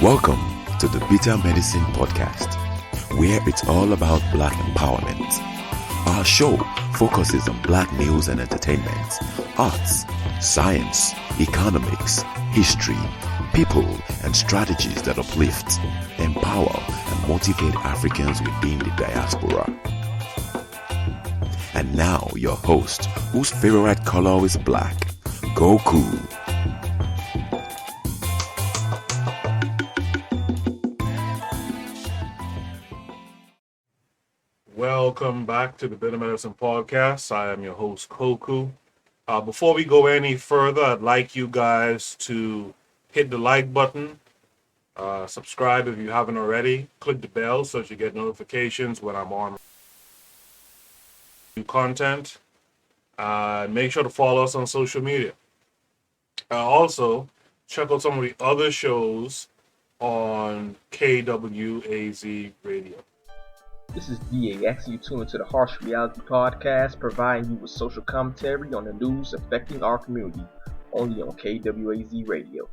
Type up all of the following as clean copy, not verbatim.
Welcome to the Bitter Medicine Podcast, where it's all about Black empowerment. Our show focuses on Black news and entertainment, arts, science, economics, history, people, and strategies that uplift, empower, and motivate Africans within the diaspora. And now, your host, whose favorite color is black, Goku. Welcome back to the Bitter Medicine Podcast. I am your host, Koku. Before we go any further, I'd like you guys to hit the like button, subscribe if you haven't already, click the bell so that you get notifications when I'm on new content. Make sure to follow us on social media. Also, check out some of the other shows on KWAZ Radio. This is DAX. You tune into the Harsh Reality Podcast, providing you with social commentary on the news affecting our community, only on KWAZ Radio.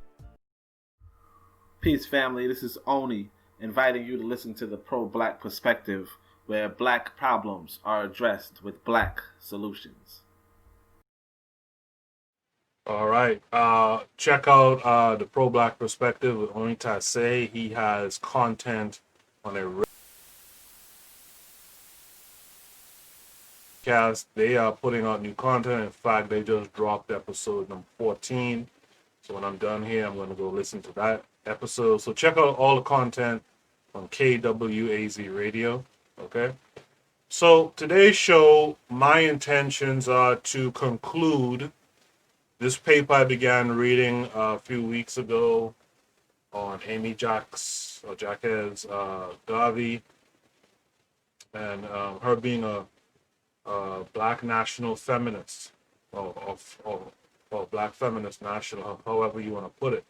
Peace, family. This is Oni, inviting you to listen to the pro-Black perspective, where Black problems are addressed with Black solutions. All right. Check out the pro-Black perspective with Oni Tase. He has content on a They are putting out new content. In fact, they just dropped episode number 14. So when I'm done here, I'm going to go listen to that episode. So check out all the content on KWAZ Radio. Okay. So today's show, my intentions are to conclude this paper I began reading a few weeks ago on Jacques Garvey, and her being a Black national feminist, or Black feminist national, however you want to put it.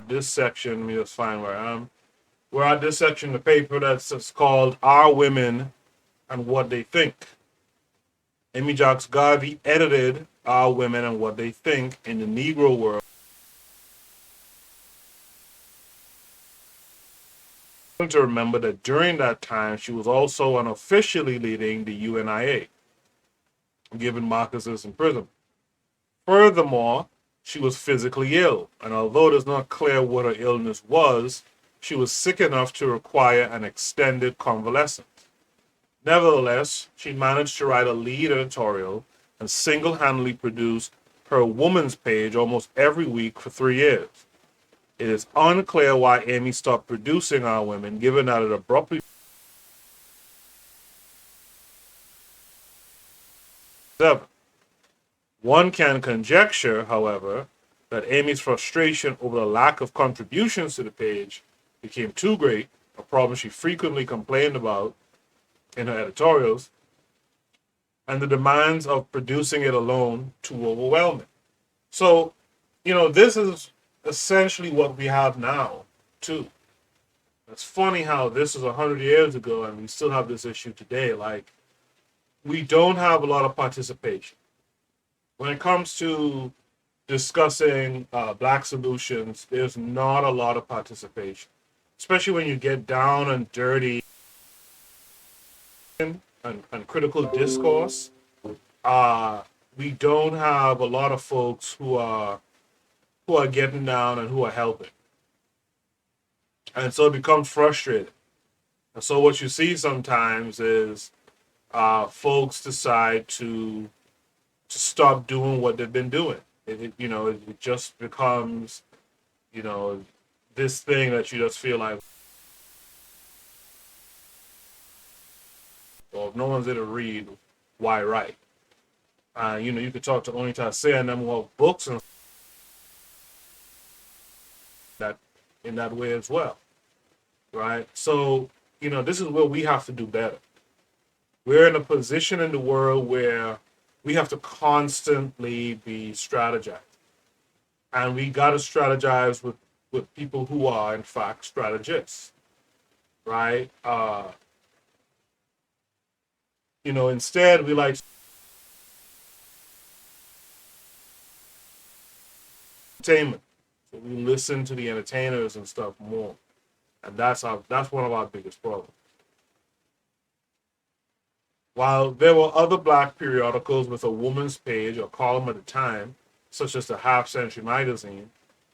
This section, let me just find where I am. We're at this section of the paper that's called "Our Women and What They Think." Jacques Garvey edited "Our Women and What They Think in the Negro World." To remember that during that time, she was also unofficially leading the UNIA, given Marcus's imprisonment. Furthermore, she was physically ill, and although it is not clear what her illness was, she was sick enough to require an extended convalescence. Nevertheless, she managed to write a lead editorial and single-handedly produce her woman's page almost every week for 3 years. It is unclear why Amy stopped producing Our Women, given that it abruptly. One can conjecture, however, that Amy's frustration over the lack of contributions to the page became too great, a problem she frequently complained about in her editorials, and the demands of producing it alone too overwhelming. So, this is essentially what we have now, too. It's funny how this was 100 years ago and we still have this issue today. Like, we don't have a lot of participation. When it comes to discussing Black solutions, there's not a lot of participation, especially when you get down and dirty and critical discourse. We don't have a lot of folks who are getting down and who are helping. And so it becomes frustrating. And so what you see sometimes is folks decide to stop doing what they've been doing. It just becomes, this thing that you just feel like, well, if no one's there to read, why write? You could talk to Onita Say and them who have books and that in that way as well, right? So, this is where we have to do better. We're in a position in the world where we have to constantly be strategizing. And we got to strategize with people who are, in fact, strategists. right? Instead we like entertainment. So we listen to the entertainers and stuff more, and that's one of our biggest problems. While there were other black periodicals with a woman's page or column at the time, such as the Half Century magazine,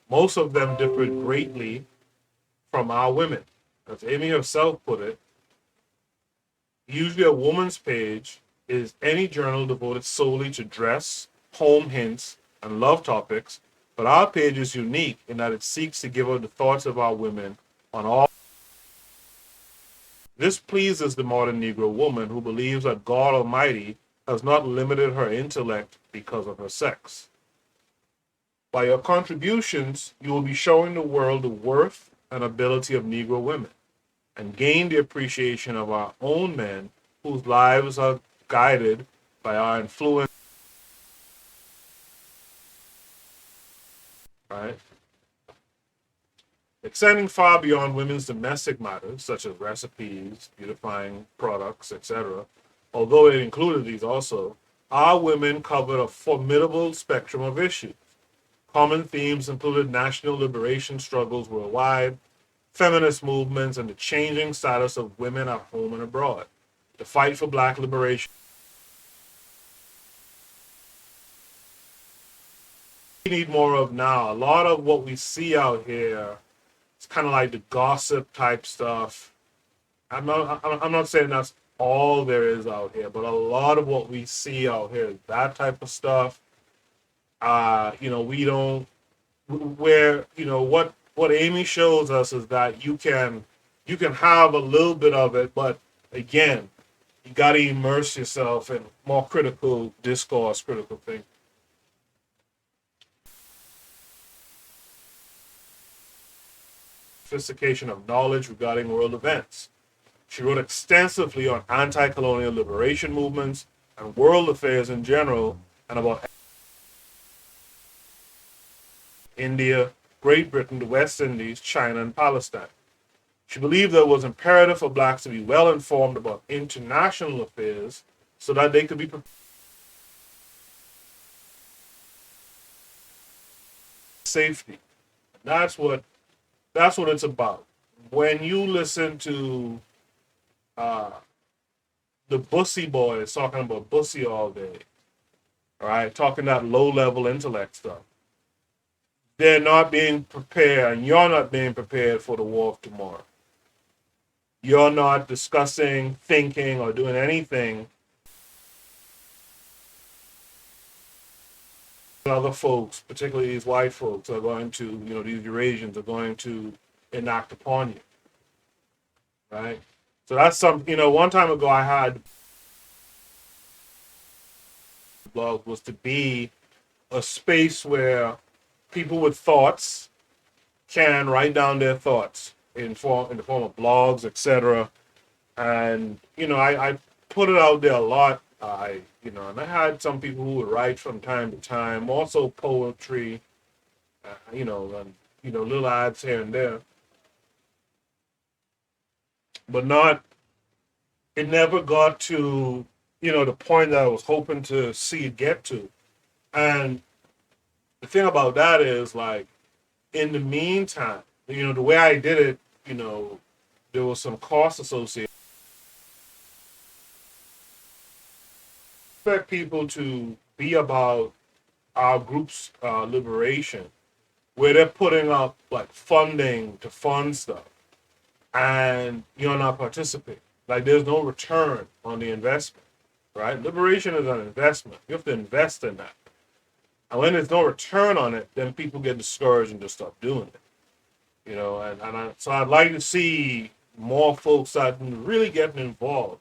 most of them differed greatly from our women. As Amy herself put it, usually a woman's page is any journal devoted solely to dress, home hints, and love topics, but our page is unique in that it seeks to give out the thoughts of our women on all. This pleases the modern Negro woman who believes that God Almighty has not limited her intellect because of her sex. By your contributions, you will be showing the world the worth and ability of Negro women and gain the appreciation of our own men whose lives are guided by our influence. Right? Extending far beyond women's domestic matters, such as recipes, beautifying products, etc., although it included these also, our women covered a formidable spectrum of issues. Common themes included national liberation struggles worldwide, feminist movements, and the changing status of women at home and abroad. The fight for black liberation. We need more of now. A lot of what we see out here, it's kind of like the gossip type stuff. I'm not saying that's all there is out here, but a lot of what we see out here is that type of stuff. We don't where what Amy shows us is that you can have a little bit of it, but again, you got to immerse yourself in more critical discourse, critical thinking. Sophistication of knowledge regarding world events. She wrote extensively on anti-colonial liberation movements and world affairs in general, and about India, Great Britain, the West Indies, China, and Palestine. She believed that it was imperative for blacks to be well informed about international affairs so that they could be prepared. Safety. That's what it's about. When you listen to the bussy boys talking about bussy all day, all right, talking that low-level intellect stuff, they're not being prepared, and you're not being prepared for the war of tomorrow. You're not discussing, thinking, or doing anything. Other folks, particularly these white folks, are going to, these Eurasians are going to enact upon you, right? So that's something, one time ago I had blog was to be a space where people with thoughts can write down their thoughts in the form of blogs, etc. And I put it out there a lot. And I had some people who would write from time to time, also poetry, and little ads here and there, but it never got to the point that I was hoping to see it get to. And the thing about that is, like, in the meantime, the way I did it, there was some cost associated. I expect people to be about our group's liberation, where they're putting up like funding to fund stuff, and you're not participating. Like, there's no return on the investment, right? Liberation is an investment. You have to invest in that. And when there's no return on it, then people get discouraged and just stop doing it. So I'd like to see more folks that really getting involved.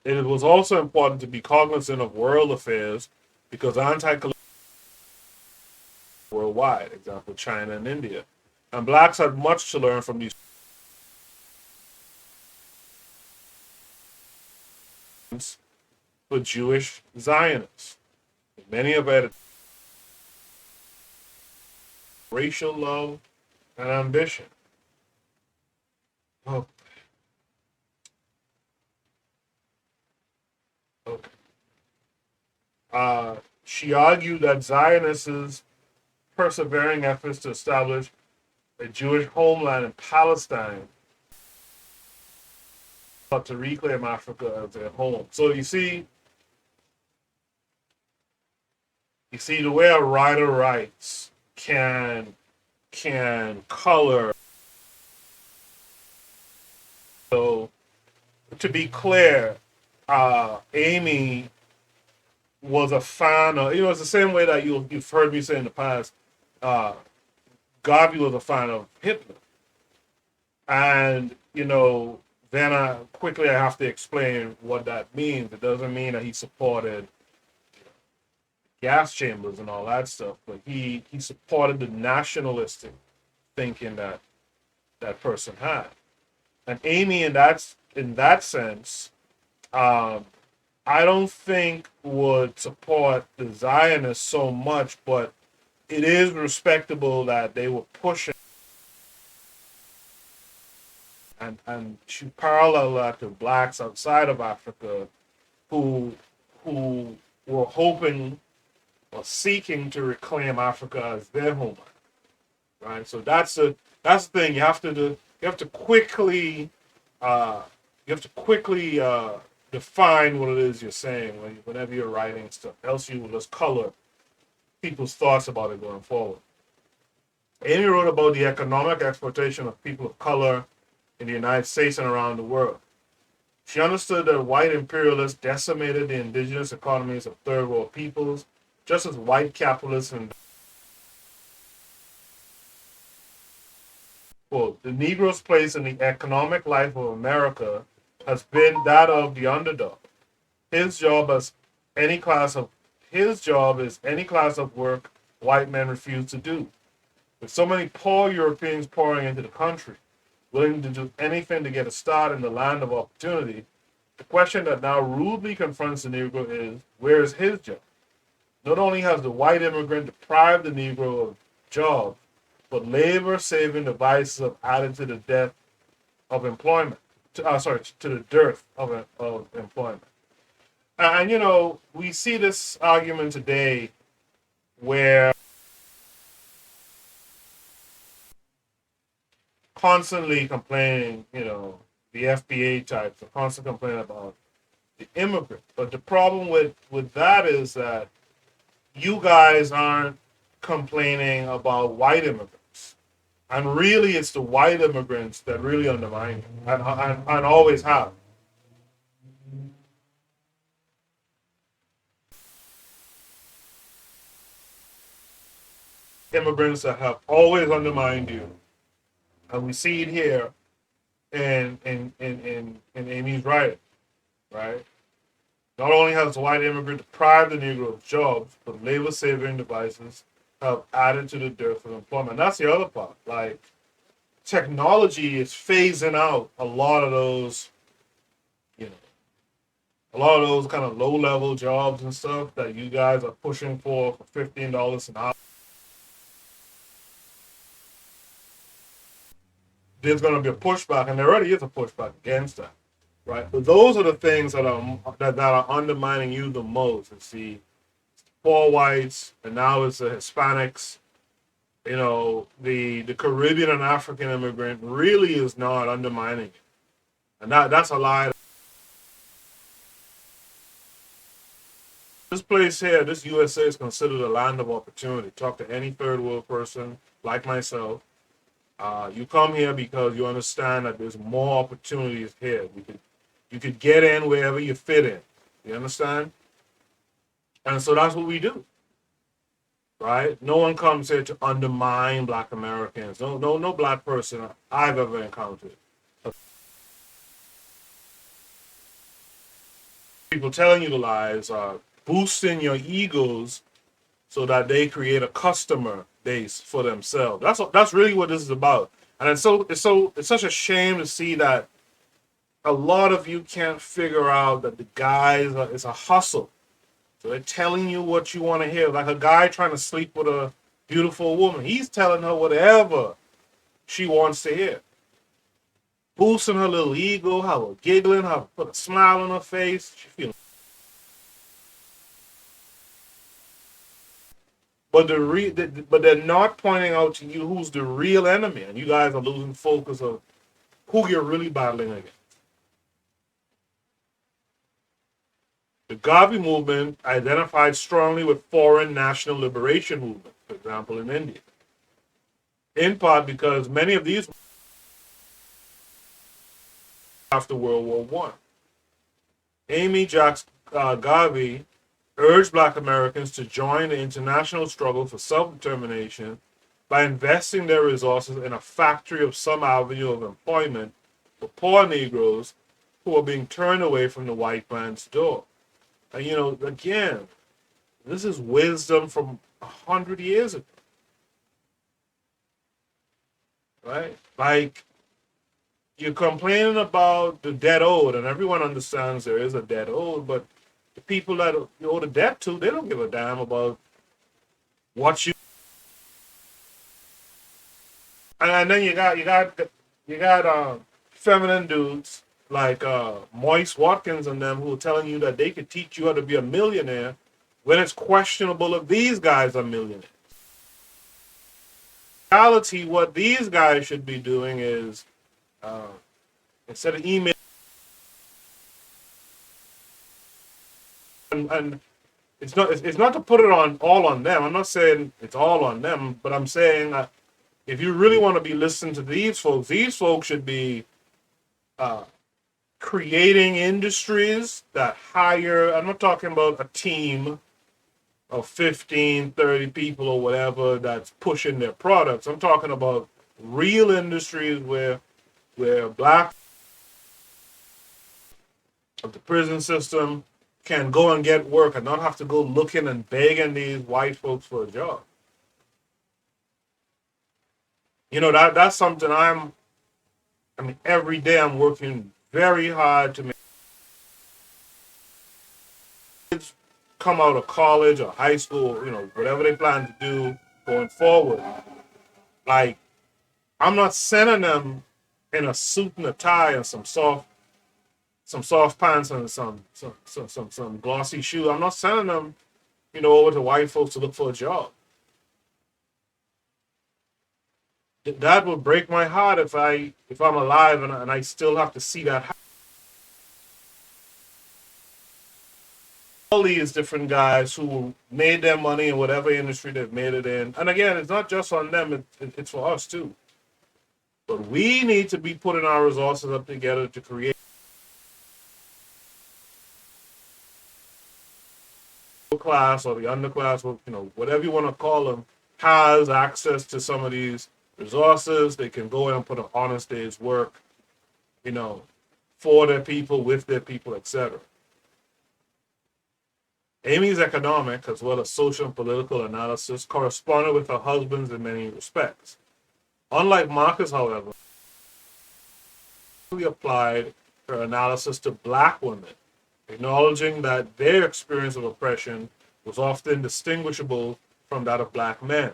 It was also important to be cognizant of world affairs because anti-colonial worldwide, example China and India, and blacks had much to learn from these. For Jewish Zionists, many of it racial love and ambition. Oh, okay. She argued that Zionists' persevering efforts to establish a Jewish homeland in Palestine to reclaim Africa as their home. So you see the way a writer writes can color. So to be clear, Amy was a fan of, it's the same way that you've heard me say in the past, Garvey was a fan of Hitler. And, then I have to explain what that means. It doesn't mean that he supported gas chambers and all that stuff, but he supported the nationalistic thinking that that person had. And Amy, in that sense, I don't think would support the Zionists so much, but it is respectable that they were pushing, and she parallel that to blacks outside of Africa who were hoping or seeking to reclaim Africa as their homeland, right? So that's the thing. You have to quickly define what it is you're saying whenever you're writing stuff. Else you will just color people's thoughts about it going forward. Amy wrote about the economic exploitation of people of color in the United States and around the world. She understood that white imperialists decimated the indigenous economies of third world peoples, just as white capitalists and quote, the Negro's place in the economic life of America has been that of the underdog. His job is any class of work white men refuse to do. With so many poor Europeans pouring into the country, willing to do anything to get a start in the land of opportunity, the question that now rudely confronts the Negro is, where is his job? Not only has the white immigrant deprived the Negro of jobs, but labor-saving devices have added to the death of employment. To the dearth of employment. And we see this argument today where constantly complaining, the FBA types are constantly complaining about the immigrant. But the problem with that is that you guys aren't complaining about white immigrants. And really, it's the white immigrants that really undermine you, and always have. Immigrants that have always undermined you. And we see it here in Amy's writing, right? Not only has the white immigrant deprived the Negro of jobs, but labor-saving devices have added to the dearth of employment. And that's the other part. Like, technology is phasing out a lot of those, kind of low-level jobs and stuff that you guys are pushing for $15 an hour. There's going to be a pushback, and there already is a pushback against that, right? But those are the things that are undermining you the most. It's the poor whites, and now it's the Hispanics. The Caribbean and African immigrant really is not undermining it, and that's a lie. This place here, this USA, is considered a land of opportunity. Talk to any third world person like myself. You come here because you understand that there's more opportunities here. You could get in wherever you fit in. You understand? And so that's what we do, right? No one comes here to undermine Black Americans. No Black person I've ever encountered. People telling you the lies are boosting your egos so that they create a customer base for themselves. That's really what this is about. And it's such a shame to see that a lot of you can't figure out that the guys it's a hustle. So they're telling you what you want to hear. Like a guy trying to sleep with a beautiful woman. He's telling her whatever she wants to hear. boosting her little ego, have her giggling, have her put a smile on her face. She feeling. But but they're not pointing out to you who's the real enemy, and you guys are losing focus of who you're really battling against. The Garvey movement identified strongly with foreign national liberation movements, for example, in India. In part because many of these after World War I. Jacques Garvey urged Black Americans to join the international struggle for self-determination by investing their resources in a factory of some avenue of employment for poor Negroes who are being turned away from the white man's door. And again, this is wisdom from 100 years ago. Right? Like, you're complaining about the debt owed, and everyone understands there is a debt owed, but the people that you owe the debt to, they don't give a damn about what you. And then you got feminine dudes like Moise Watkins and them who are telling you that they could teach you how to be a millionaire when it's questionable if these guys are millionaires. In reality, what these guys should be doing is instead of email and it's not to put it all on them. I'm not saying it's all on them, but I'm saying if you really want to be listening to these folks should be creating industries that hire. I'm not talking about a team of 15, 30 people or whatever that's pushing their products. I'm talking about real industries where Black of the prison system can go and get work and not have to go looking and begging these white folks for a job. That's something every day I'm working very hard to make kids come out of college or high school, whatever they plan to do going forward. Like, I'm not sending them in a suit and a tie and some soft pants and some glossy shoes. I'm not sending them, over to white folks to look for a job. That would break my heart if I'm alive and I still have to see that happen. All these different guys who made their money in whatever industry they've made it in. And again, it's not just on them, it's for us too. But we need to be putting our resources up together to create class or the underclass, or whatever you want to call them, has access to some of these resources. They can go in and put an honest day's work, for their people, with their people, etc. Amy's economic as well as social and political analysis corresponded with her husband's in many respects. Unlike Marcus, however, she applied her analysis to Black women, acknowledging that their experience of oppression was often distinguishable from that of Black men.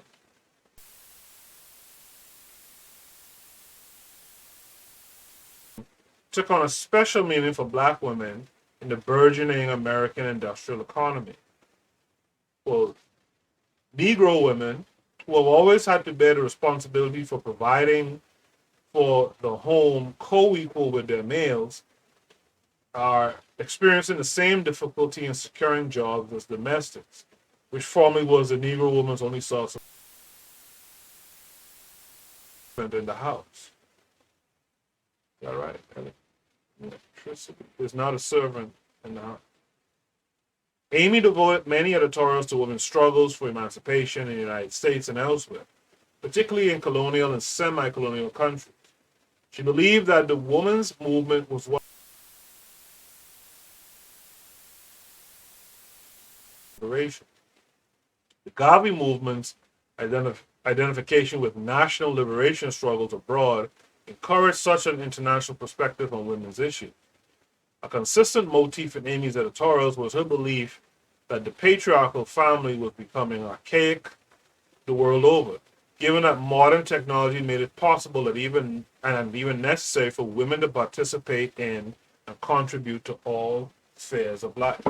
Took on a special meaning for Black women in the burgeoning American industrial economy. Well, Negro women, who have always had to bear the responsibility for providing for the home co-equal with their males, are experiencing the same difficulty in securing jobs as domestics, which formerly was the Negro woman's only source of in the house. Is that right? Electricity is not a servant in the house. Amy devoted many editorials to women's struggles for emancipation in the United States and elsewhere, particularly in colonial and semi-colonial countries. She believed that the women's movement was what liberation. The Garvey movement's identification with national liberation struggles abroad encouraged such an international perspective on women's issues. A consistent motif in Amy's editorials was her belief that the patriarchal family was becoming archaic the world over, given that modern technology made it possible that even necessary for women to participate in and contribute to all spheres of life.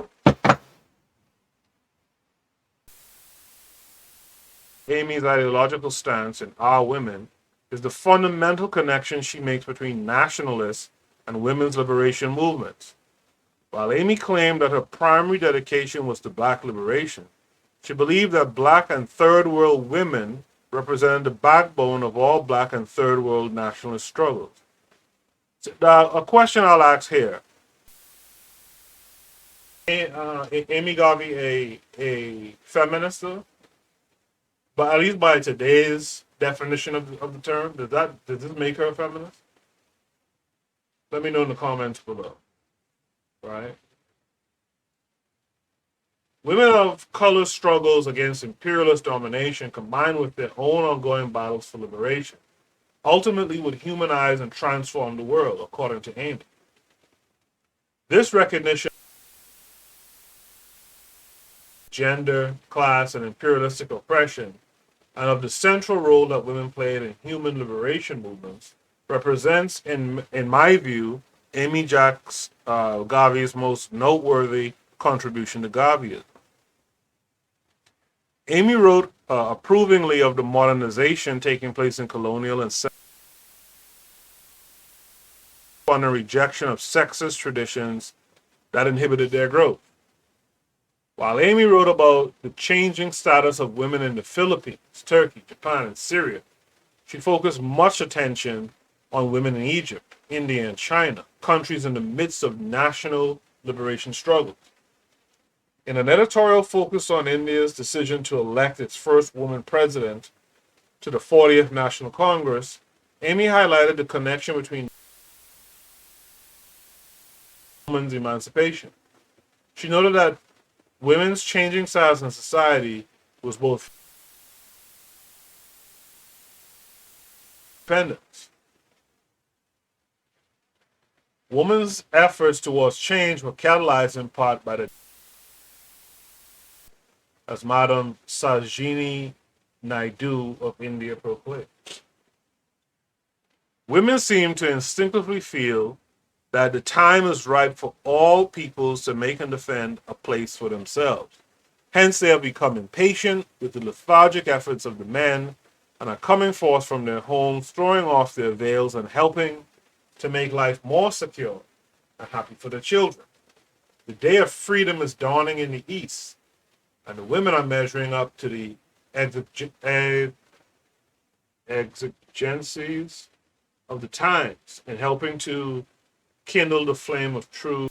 Amy's ideological stance in Our Women is the fundamental connection she makes between nationalists and women's liberation movements. While Amy claimed that her primary dedication was to black liberation, she believed that black and third world women represented the backbone of all black and third world nationalist struggles. Now, a question I'll ask here. Amy Garvey a feminist? But at least by today's definition of the term, does this make her a feminist? Let me know in the comments below. Right? Women of color struggles against imperialist domination, combined with their own ongoing battles for liberation, ultimately would humanize and transform the world, according to Amy. This recognition of gender, class, and imperialistic oppression, and of the central role that women played in human liberation movements, represents, in my view, Amy Jacques Garvey's most noteworthy contribution to Garveyism. Amy wrote approvingly of the modernization taking place in colonial and on a rejection of sexist traditions that inhibited their growth. While Amy wrote about the changing status of women in the Philippines, Turkey, Japan, and Syria, she focused much attention on women in Egypt, India, and China, countries in the midst of national liberation struggles. In an editorial focused on India's decision to elect its first woman president to the 40th National Congress, Amy highlighted the connection between women's emancipation. She noted that women's changing status in society was both independence. Women's efforts towards change were catalyzed in part by the, as Madam Sarojini Naidu of India proclaimed. Women seem to instinctively feel that the time is ripe for all peoples to make and defend a place for themselves. Hence, they have become impatient with the lethargic efforts of the men and are coming forth from their homes, throwing off their veils and helping to make life more secure and happy for their children. The day of freedom is dawning in the East, and the women are measuring up to the exigencies of the times and helping to kindle the flame of true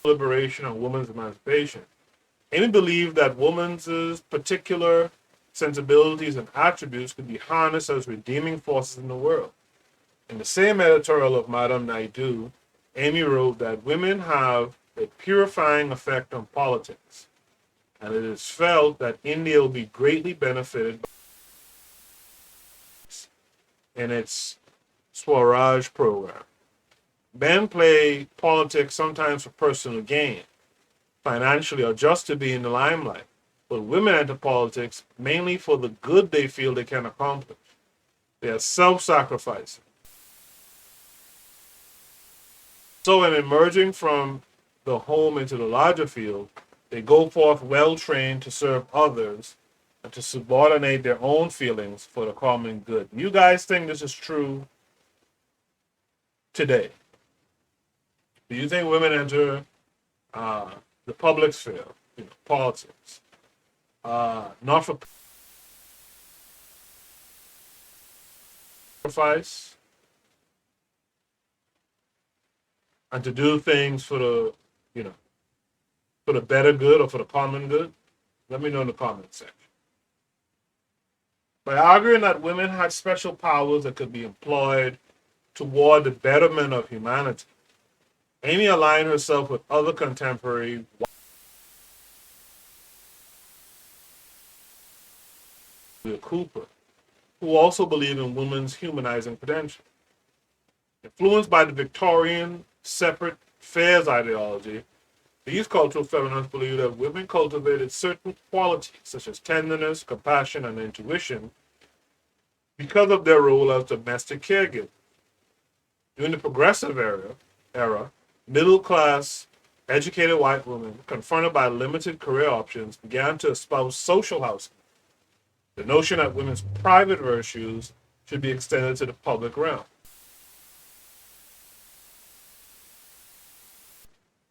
liberation and women's emancipation. Amy believed that women's particular sensibilities and attributes could be harnessed as redeeming forces in the world. In the same editorial of Madame Naidu, Amy wrote that women have a purifying effect on politics, and it is felt that India will be greatly benefited in its Swaraj program. Men play politics sometimes for personal gain, financially, or just to be in the limelight. But women enter politics mainly for the good they feel they can accomplish. They are self-sacrificing. So in emerging from the home into the larger field, they go forth well-trained to serve others and to subordinate their own feelings for the common good. You guys think this is true today? Do you think women enter the public sphere, politics, not for sacrifice, and to do things for the, for the better good or for the common good? Let me know in the comment section. By arguing that women had special powers that could be employed toward the betterment of humanity, Amy aligned herself with other contemporary Cooper, who also believe in women's humanizing potential. Influenced by the Victorian separate affairs ideology, These cultural feminists believe that women cultivated certain qualities such as tenderness, compassion, and intuition because of their role as domestic caregivers. During the progressive era, middle-class, educated white women, confronted by limited career options, began to espouse social housing, the notion that women's private virtues should be extended to the public realm.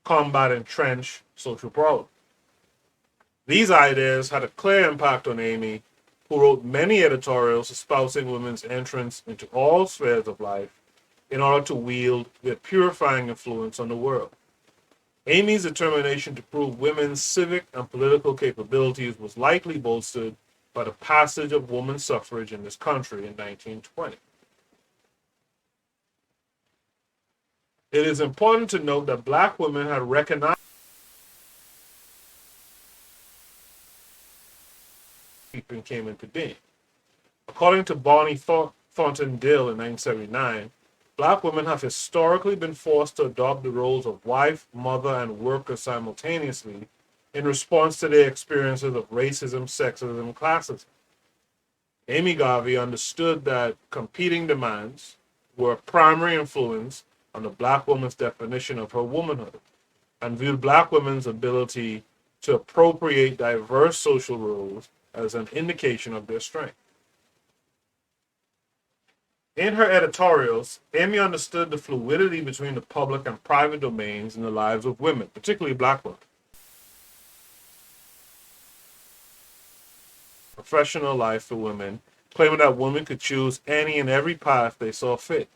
Combat entrenched social problems. These ideas had a clear impact on Amy, who wrote many editorials espousing women's entrance into all spheres of life in order to wield their purifying influence on the world. Amy's determination to prove women's civic and political capabilities was likely bolstered by the passage of women's suffrage in this country in 1920. It is important to note that black women had recognized came into being. According to Bonnie Thornton Dill in 1979, black women have historically been forced to adopt the roles of wife, mother, and worker simultaneously in response to their experiences of racism, sexism, and classism. Amy Garvey understood that competing demands were a primary influence on the black woman's definition of her womanhood, and viewed black women's ability to appropriate diverse social roles as an indication of their strength. In her editorials, Amy understood the fluidity between the public and private domains in the lives of women, particularly black women. Professional life for women, claiming that women could choose any and every path they saw fit.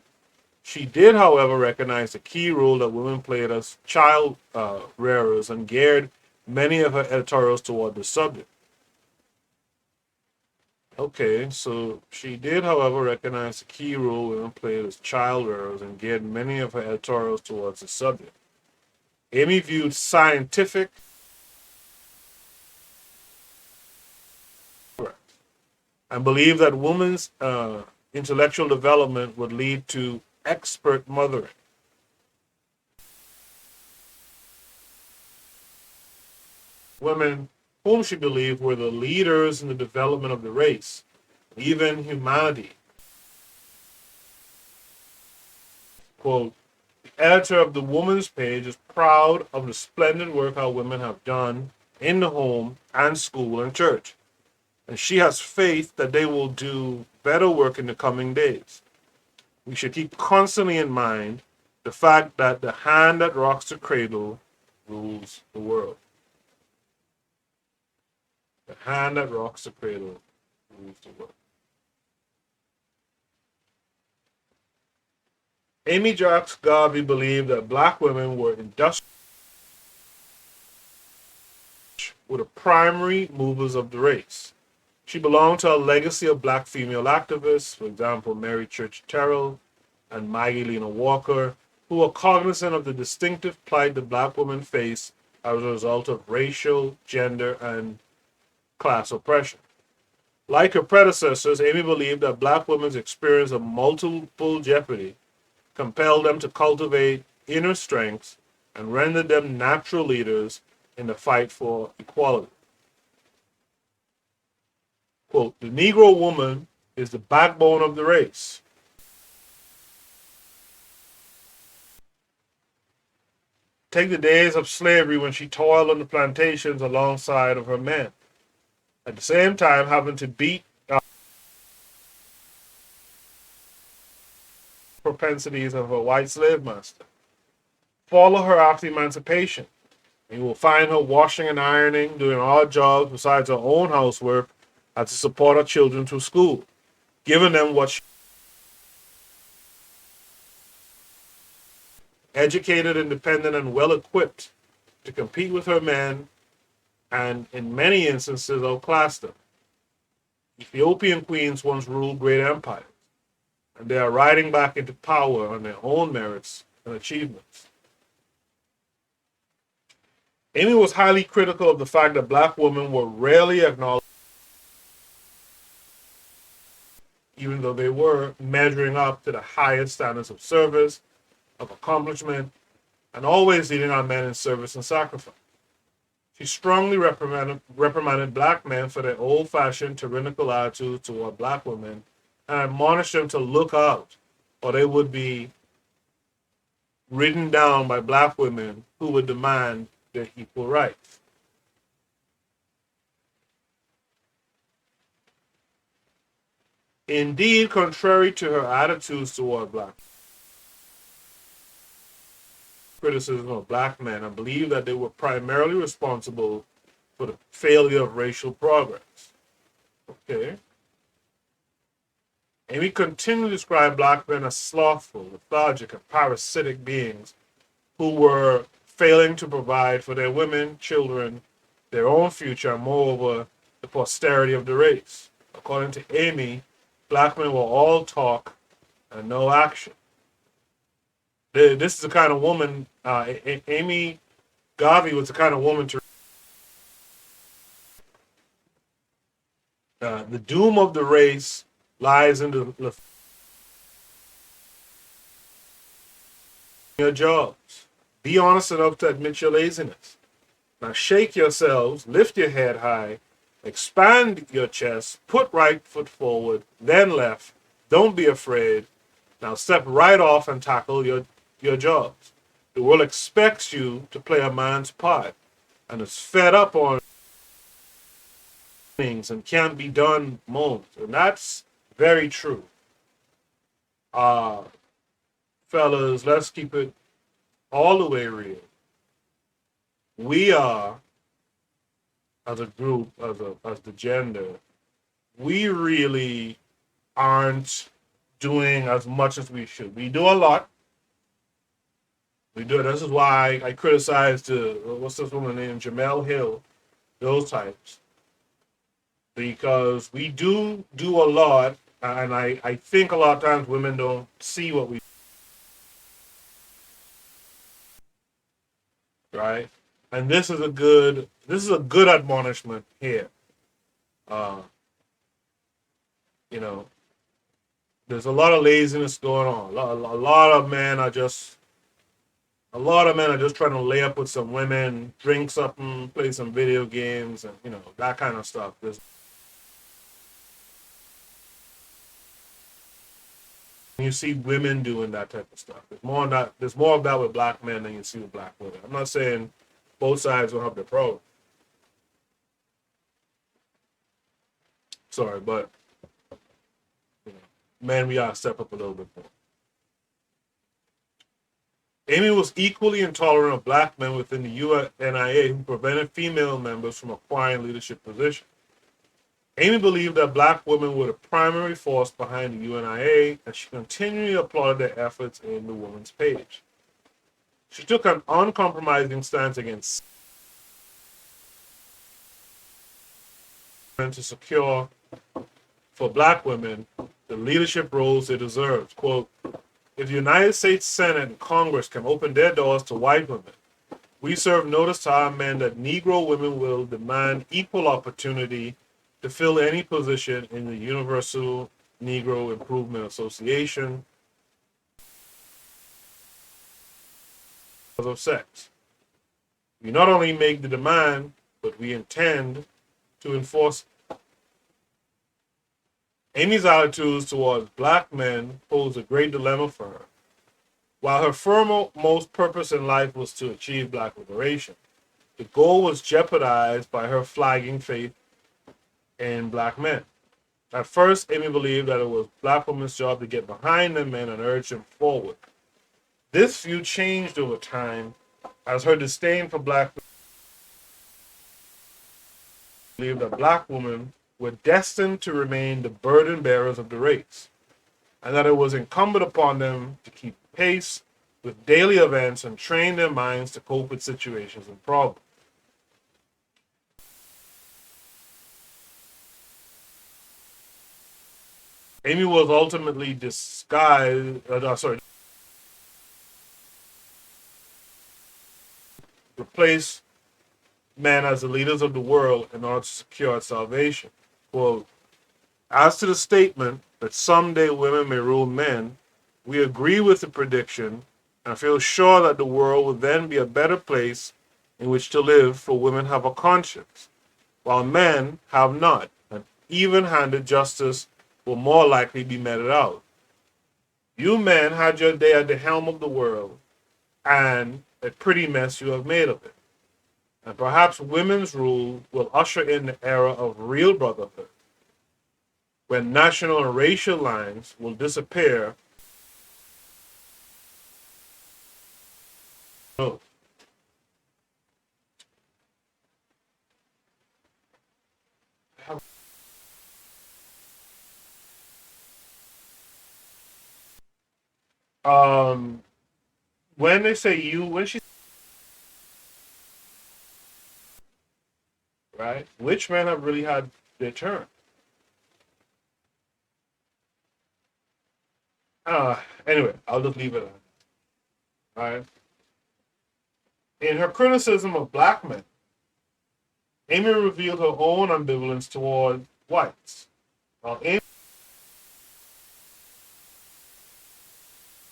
She did, however, recognize the key role that women played as child rearers and geared many of her editorials toward the subject. Okay, so she did, however, recognize the key role women played as child rearers and geared many of her editorials towards the subject. Amy viewed scientific and believed that women's intellectual development would lead to expert mothering. Women whom she believed were the leaders in the development of the race, even humanity. Quote, the editor of the Woman's Page is proud of the splendid work our women have done in the home and school and church, and she has faith that they will do better work in the coming days. We should keep constantly in mind the fact that the hand that rocks the cradle rules the world. The hand that rocks the cradle rules the world. Amy Jacques Garvey believed that black women were industrial, were the primary movers of the race. She belonged to a legacy of black female activists, for example, Mary Church Terrell and Maggie Lena Walker, who were cognizant of the distinctive plight that black women face as a result of racial, gender, and class oppression. Like her predecessors, Amy believed that black women's experience of multiple jeopardy compelled them to cultivate inner strengths and rendered them natural leaders in the fight for equality. Quote, the Negro woman is the backbone of the race. Take the days of slavery when she toiled on the plantations alongside of her men, at the same time having to beat propensities of her white slave master. Follow her after emancipation, and you will find her washing and ironing, doing odd jobs besides her own housework, and to support her children through school, giving them what she educated, independent, and well-equipped to compete with her men, and in many instances outclass them. Ethiopian queens once ruled great empires, and they are riding back into power on their own merits and achievements. Amy was highly critical of the fact that black women were rarely acknowledged, even though they were measuring up to the highest standards of service, of accomplishment, and always leading our men in service and sacrifice. She strongly reprimanded black men for their old-fashioned tyrannical attitudes toward black women and admonished them to look out, or they would be ridden down by black women who would demand their equal rights. Indeed, contrary to her attitudes toward black criticism of black men, I believe that they were primarily responsible for the failure of racial progress. Okay. And we continue to describe black men as slothful, lethargic, and parasitic beings who were failing to provide for their women, children, their own future, and moreover, the posterity of the race. According to Amy, black men were all talk and no action. This is the kind of woman, Amy Garvey was the kind of woman to. The doom of the race lies in your jobs. Be honest enough to admit your laziness. Now shake yourselves, lift your head high, expand your chest, put right foot forward, then left. Don't be afraid. Now step right off and tackle your jobs. The world expects you to play a man's part and is fed up on things and can't be done moans. And that's very true. Fellas, let's keep it all the way real. We are, as a group, as the gender, we really aren't doing as much as we should. We do a lot. We do. This is why I criticized what's this woman named Jamel Hill, those types, because we do a lot, and I think a lot of times women don't see what we right, and this is a good admonishment here. You know, there's a lot of laziness going on. A lot of men are just trying to lay up with some women, drink something, play some video games, and that kind of stuff. You see women doing that type of stuff. There's more of that with black men than you see with black women. I'm not saying both sides will have their problems. Sorry, but men, we gotta step up a little bit more. Amy was equally intolerant of black men within the UNIA who prevented female members from acquiring leadership positions. Amy believed that black women were the primary force behind the UNIA, and she continually applauded their efforts in the Women's Page. She took an uncompromising stance against to secure for black women the leadership roles they deserved. Quote, if the United States Senate and Congress can open their doors to white women, we serve notice to our men that Negro women will demand equal opportunity to fill any position in the Universal Negro Improvement Association because of sex. We not only make the demand, but we intend to enforce it. Amy's attitudes towards black men posed a great dilemma for her. While her foremost purpose in life was to achieve black liberation, the goal was jeopardized by her flagging faith in black men. At first, Amy believed that it was black women's job to get behind the men and urge them forward. This view changed over time as her disdain for black women believed that black women were destined to remain the burden bearers of the race, and that it was incumbent upon them to keep pace with daily events and train their minds to cope with situations and problems. Amy was ultimately replace men as the leaders of the world in order to secure its salvation. Quote, as to the statement that someday women may rule men, we agree with the prediction And I feel sure that the world will then be a better place in which to live, for women have a conscience, while men have not. And even-handed justice will more likely be meted out. You men had your day at the helm of the world, and a pretty mess you have made of it. And perhaps women's rule will usher in the era of real brotherhood, when national and racial lines will disappear. Oh. Um, when they say you, when she, right? Which men have really had their turn? Anyway, I'll just leave it at that. All right. In her criticism of black men, Amy revealed her own ambivalence toward whites. While Amy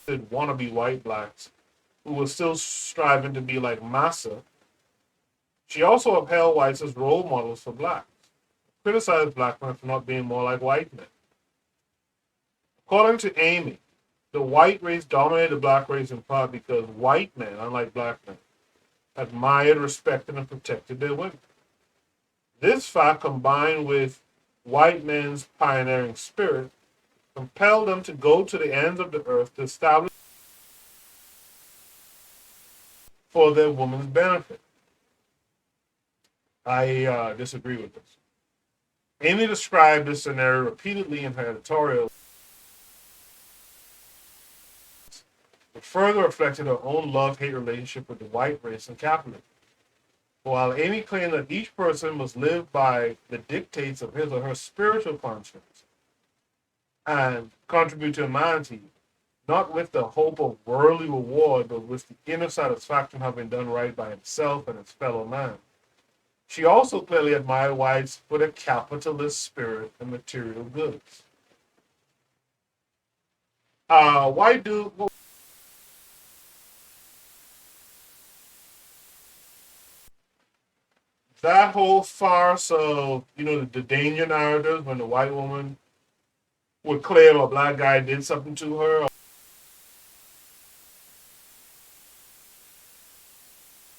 did wannabe white blacks who were still striving to be like Massa, she also upheld whites as role models for blacks, criticized black men for not being more like white men. According to Amy, the white race dominated the black race in part because white men, unlike black men, admired, respected, and protected their women. This fact, combined with white men's pioneering spirit, compelled them to go to the ends of the earth to establish for their women's benefit. I disagree with this. Amy described this scenario repeatedly in her editorial, which further reflected her own love-hate relationship with the white race and capitalism. While Amy claimed that each person must live by the dictates of his or her spiritual conscience and contribute to humanity, not with the hope of worldly reward, but with the inner satisfaction of having done right by himself and his fellow man. She also clearly admired whites for their capitalist spirit and material goods. White dude. That whole farce of, the danger narrative when the white woman would claim a black guy did something to her.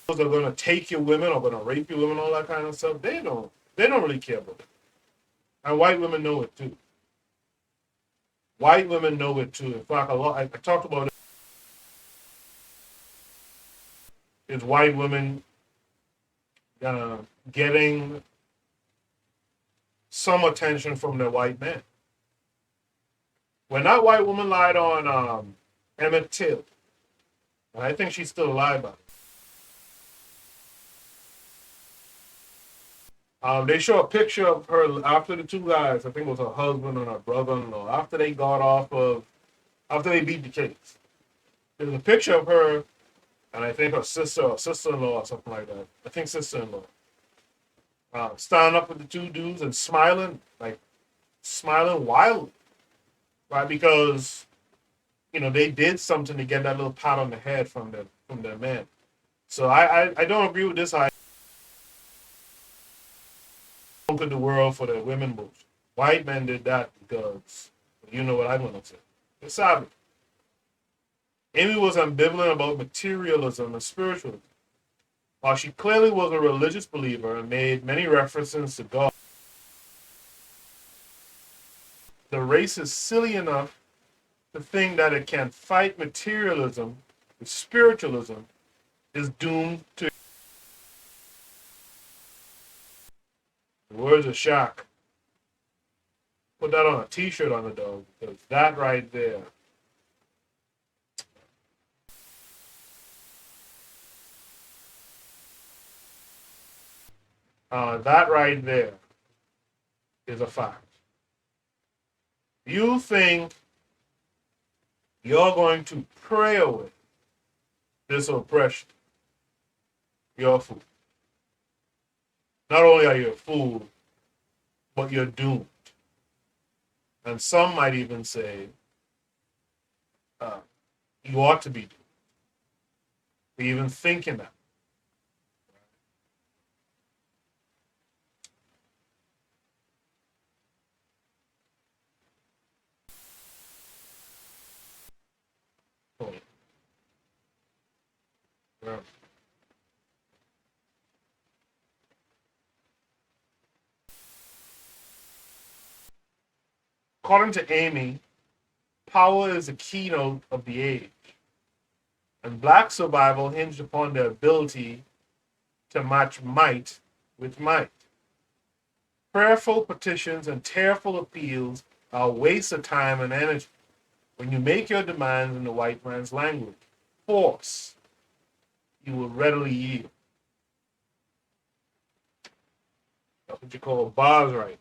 They're going to take your women or going to rape your women, all that kind of stuff. They don't really care about it. And white women know it too. White women know it too. In fact, I talked about it. It's white women getting some attention from their white men. When that white woman lied on Emmett Till, and I think she's still alive about it. They show a picture of her after the two guys, I think it was her husband and her brother-in-law, after they beat the case. There's a picture of her and I think her sister or sister-in-law or something like that. I think sister-in-law. Standing up with the two dudes and smiling wildly, right? Because, they did something to get that little pat on the head from their man. So I don't agree with this. I conquered the world for the women bullshit. White men did that because, you know what I'm going to say. It's savage. Amy was ambivalent about materialism and spiritualism. While she clearly was a religious believer and made many references to God, the race is silly enough to think that it can fight materialism with spiritualism is doomed to. The words of Jacques. Put that on a t-shirt on the dog, because that right there. That right there is a fact. You think you're going to pray away this oppression, you're a fool. Not only are you a fool, but you're doomed. And some might even say you ought to be doomed. for even thinking that. Oh, yeah. According to Amy, power is the keynote of the age, and Black survival hinged upon their ability to match might with might. Prayerful petitions and tearful appeals are a waste of time and energy when you make your demands in the white man's language. Force, you will readily yield. That's what you call bars right.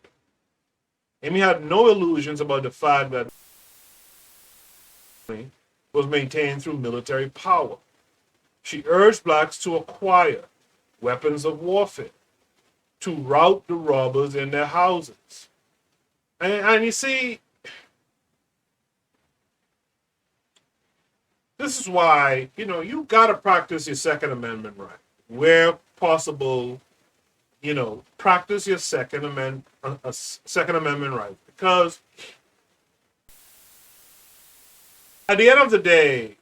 Amy had no illusions about the fact that was maintained through military power. She urged blacks to acquire weapons of warfare, to rout the robbers in their houses. And you see, this is why, you got to practice your Second Amendment right. Where possible, practice your Second Amendment right. Because at the end of the day,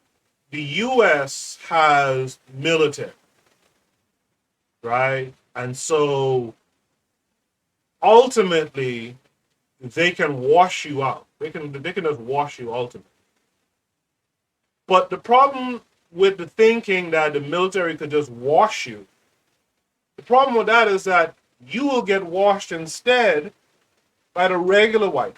the U.S. has military, right? And so ultimately, they can wash you out. They can just wash you ultimately. But the problem with the thinking that the military could just wash you, the problem with that is that you will get washed instead by the regular white.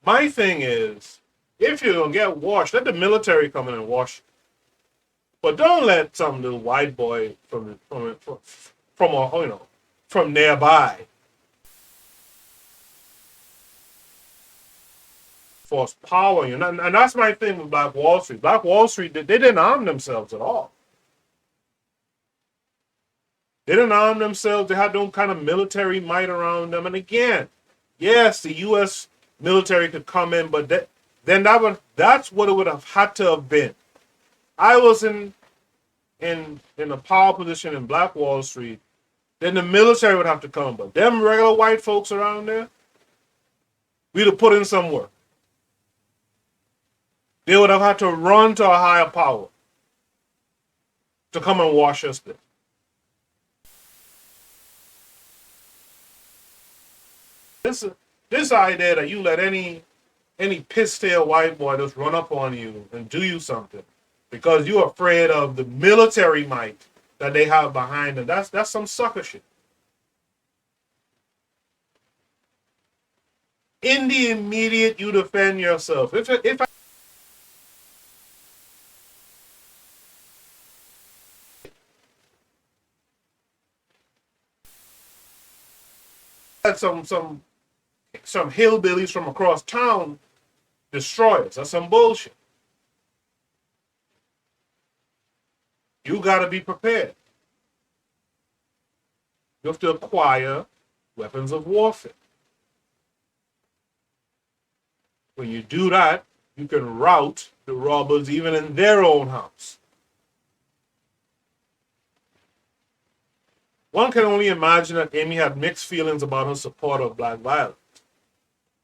My thing is, if you're going to get washed, let the military come in and wash you. But don't let some little white boy from nearby force power. And that's my thing with Black Wall Street. Black Wall Street, they didn't arm themselves at all. They didn't arm themselves. They had no kind of military might around them. And again, yes, the U.S. military could come in, but that's what it would have had to have been. I was in a power position in Black Wall Street, then the military would have to come. But them regular white folks around there, we'd have put in some work. They would have had to run to a higher power to come and wash us there. This idea that you let any piss-tail white boy just run up on you and do you something because you're afraid of the military might that they have behind them, that's some sucker shit. In the immediate, you defend yourself. If I had some hillbillies from across town destroy us, that's some bullshit. You got to be prepared. You have to acquire weapons of warfare. When you do that, you can rout the robbers even in their own house. One can only imagine that Amy had mixed feelings about her support of black violence.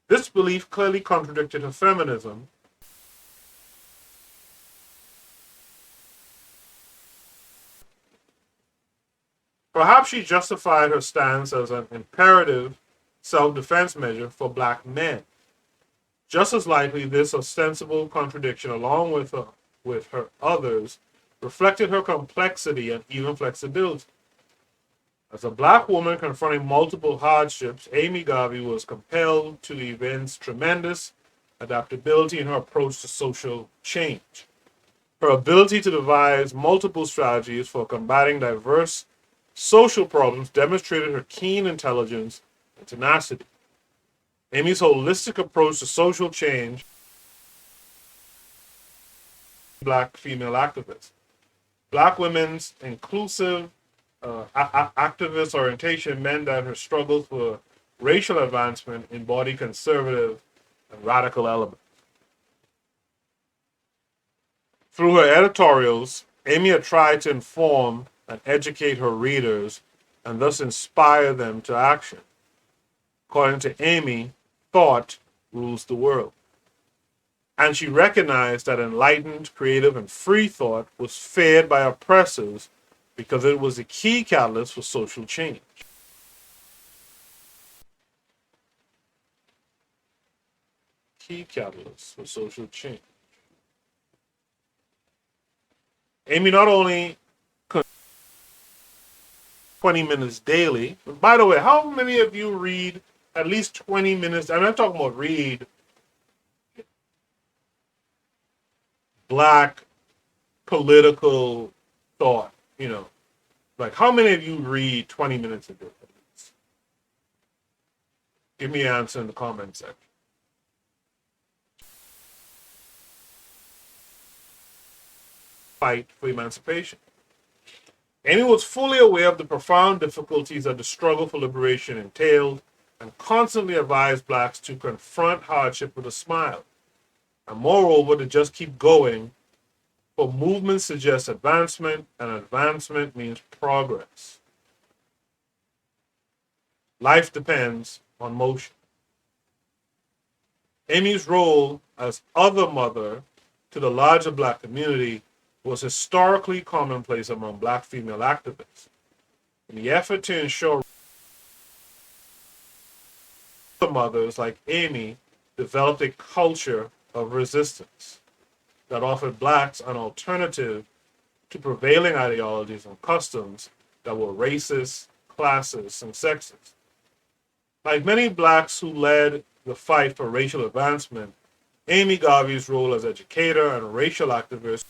This belief clearly contradicted her feminism. Perhaps she justified her stance as an imperative self-defense measure for black men. Just as likely, this ostensible contradiction, along with her others, reflected her complexity and even flexibility. As a black woman confronting multiple hardships, Amy Garvey was compelled to evince tremendous adaptability in her approach to social change. Her ability to devise multiple strategies for combating diverse social problems demonstrated her keen intelligence and tenacity. Amy's holistic approach to social change, black female activists. Black women's inclusive activist orientation meant that her struggles for racial advancement embodied conservative and radical elements. Through her editorials, Amy had tried to inform and educate her readers and thus inspire them to action. According to Amy, thought rules the world. And she recognized that enlightened, creative, and free thought was feared by oppressors because it was a key catalyst for social change. Key catalyst for social change. Amy not only 20 minutes daily. By the way, how many of you read at least 20 minutes? I'm not talking about read black political thought, Like, how many of you read 20 minutes a day? Give me an answer in the comment section. Fight for emancipation. Amy was fully aware of the profound difficulties that the struggle for liberation entailed and constantly advised blacks to confront hardship with a smile. And moreover, to just keep going, for movement suggests advancement, and advancement means progress. Life depends on motion. Amy's role as other mother to the larger black community was historically commonplace among black female activists. In the effort to ensure mothers like Amy developed a culture of resistance that offered blacks an alternative to prevailing ideologies and customs that were racist, classist, and sexist. Like many blacks who led the fight for racial advancement, Amy Garvey's role as educator and racial activist,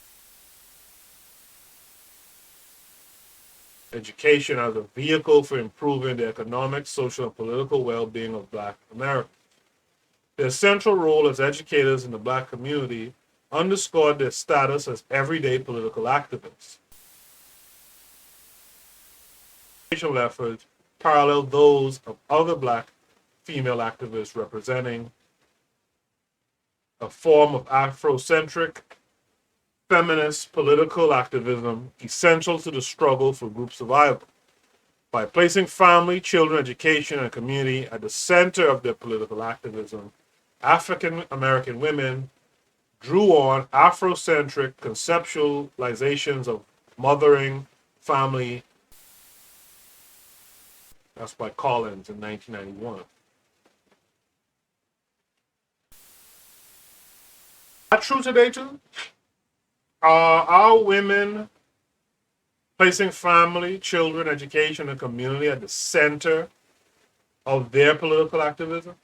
education as a vehicle for improving the economic, social, and political well-being of black Americans. Their central role as educators in the black community underscored their status as everyday political activists. Racial efforts paralleled those of other black female activists representing a form of Afrocentric feminist political activism essential to the struggle for group survival. By placing family, children, education, and community at the center of their political activism, African American women drew on Afrocentric conceptualizations of mothering, family. That's by Collins in 1991. That true today too? Are women placing family, children, education, and community at the center of their political activism?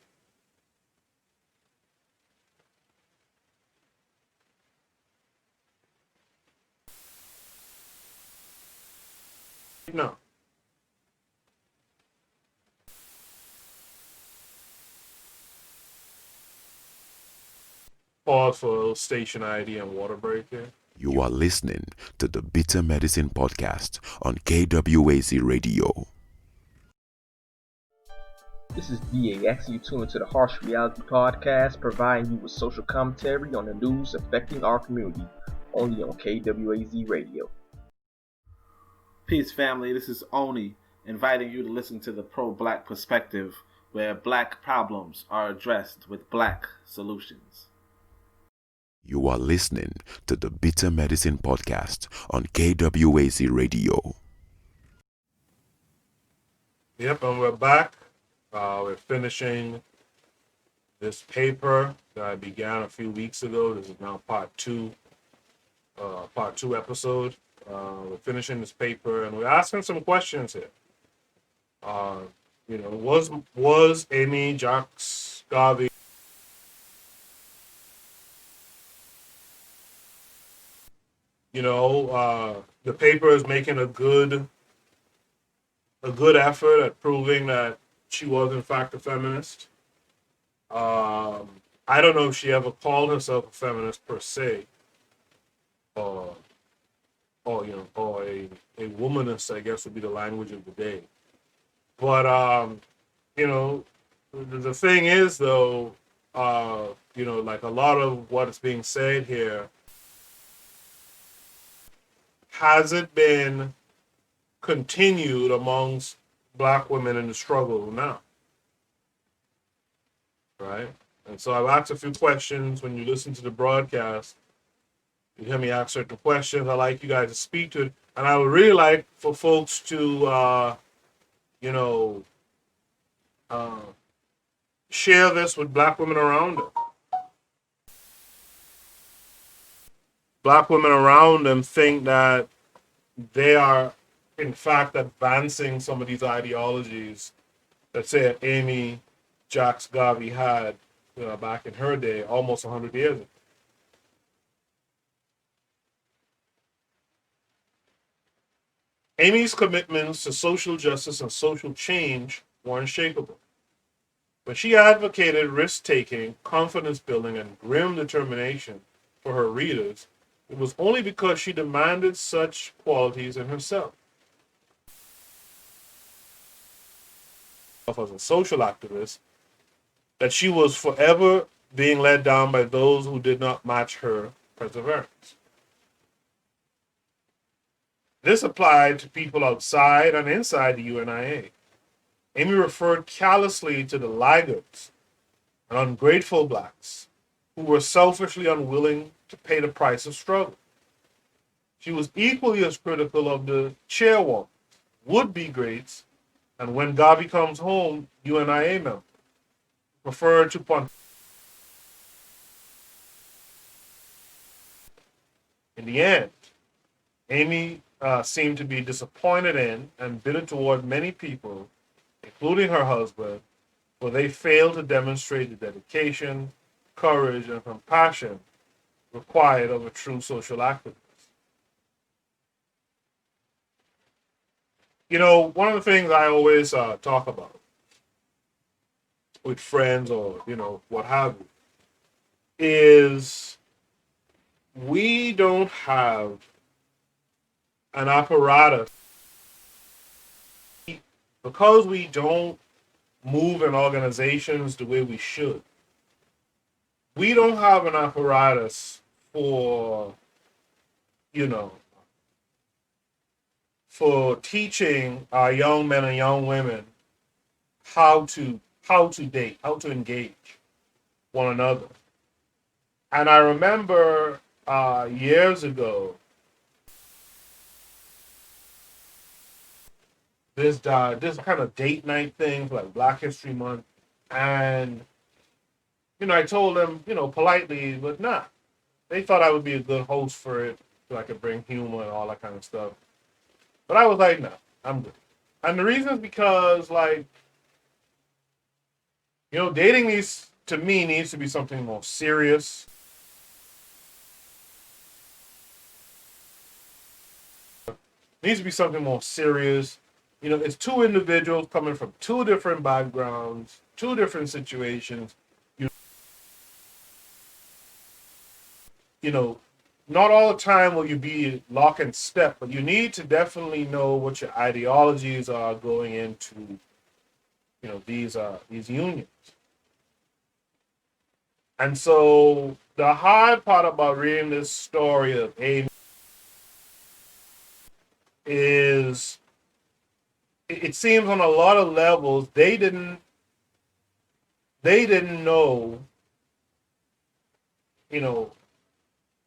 No. Pause for station ID and water break here. You are listening to the Bitter Medicine Podcast on KWAZ Radio. This is DAX. You tune into the Harsh Reality Podcast, providing you with social commentary on the news affecting our community, only on KWAZ Radio. Peace, family. This is Oni, inviting you to listen to the pro-black perspective, where black problems are addressed with black solutions. You are listening to the Bitter Medicine Podcast on KWAZ Radio. Yep, and we're back. We're finishing this paper that I began a few weeks ago. This is now part two episode. We're finishing this paper and we're asking some questions here. Was Amy Jacques Garvey the paper is making a good effort at proving that she was in fact a feminist. I don't know if she ever called herself a feminist per se, or a womanist, I guess would be the language of the day. But the thing is though, like a lot of what is being said here has it been continued amongst Black women in the struggle now? Right? And so I've asked a few questions. When you listen to the broadcast, you hear me ask certain questions. I like you guys to speak to it. And I would really like for folks to, share this with Black women around them. Black women around them think that they are, in fact, advancing some of these ideologies that, say, Amy Jacques Garvey had back in her day, almost 100 years ago. Amy's commitments to social justice and social change were unshakable. When she advocated risk-taking, confidence-building, and grim determination for her readers, it was only because she demanded such qualities in herself. As a social activist, that she was forever being led down by those who did not match her perseverance. This applied to people outside and inside the UNIA. Amy referred callously to the laggards and ungrateful Blacks who were selfishly unwilling to pay the price of struggle. She was equally as critical of the chairwoman, would-be greats, and when Garvey comes home, UNIA members, referred to In the end, Amy seemed to be disappointed in and bitter toward many people, including her husband, for they failed to demonstrate the dedication, courage, and compassion required of a true social activist. One of the things I always talk about with friends or, what have you, is we don't have an apparatus because we don't move in organizations the way we should. We don't have an apparatus for, for teaching our young men and young women how to date, how to engage one another. And I remember years ago, this kind of date night thing for like Black History Month, and I told them, politely, but nah. They thought I would be a good host for it, so I could bring humor and all that kind of stuff. But I was like, no, I'm good. And the reason is because, dating needs to be something more serious. It needs to be something more serious. It's two individuals coming from two different backgrounds, two different situations. Not all the time will you be lock and step, but you need to definitely know what your ideologies are going into, these unions. And so the hard part about reading this story of Amy is it seems on a lot of levels they didn't know,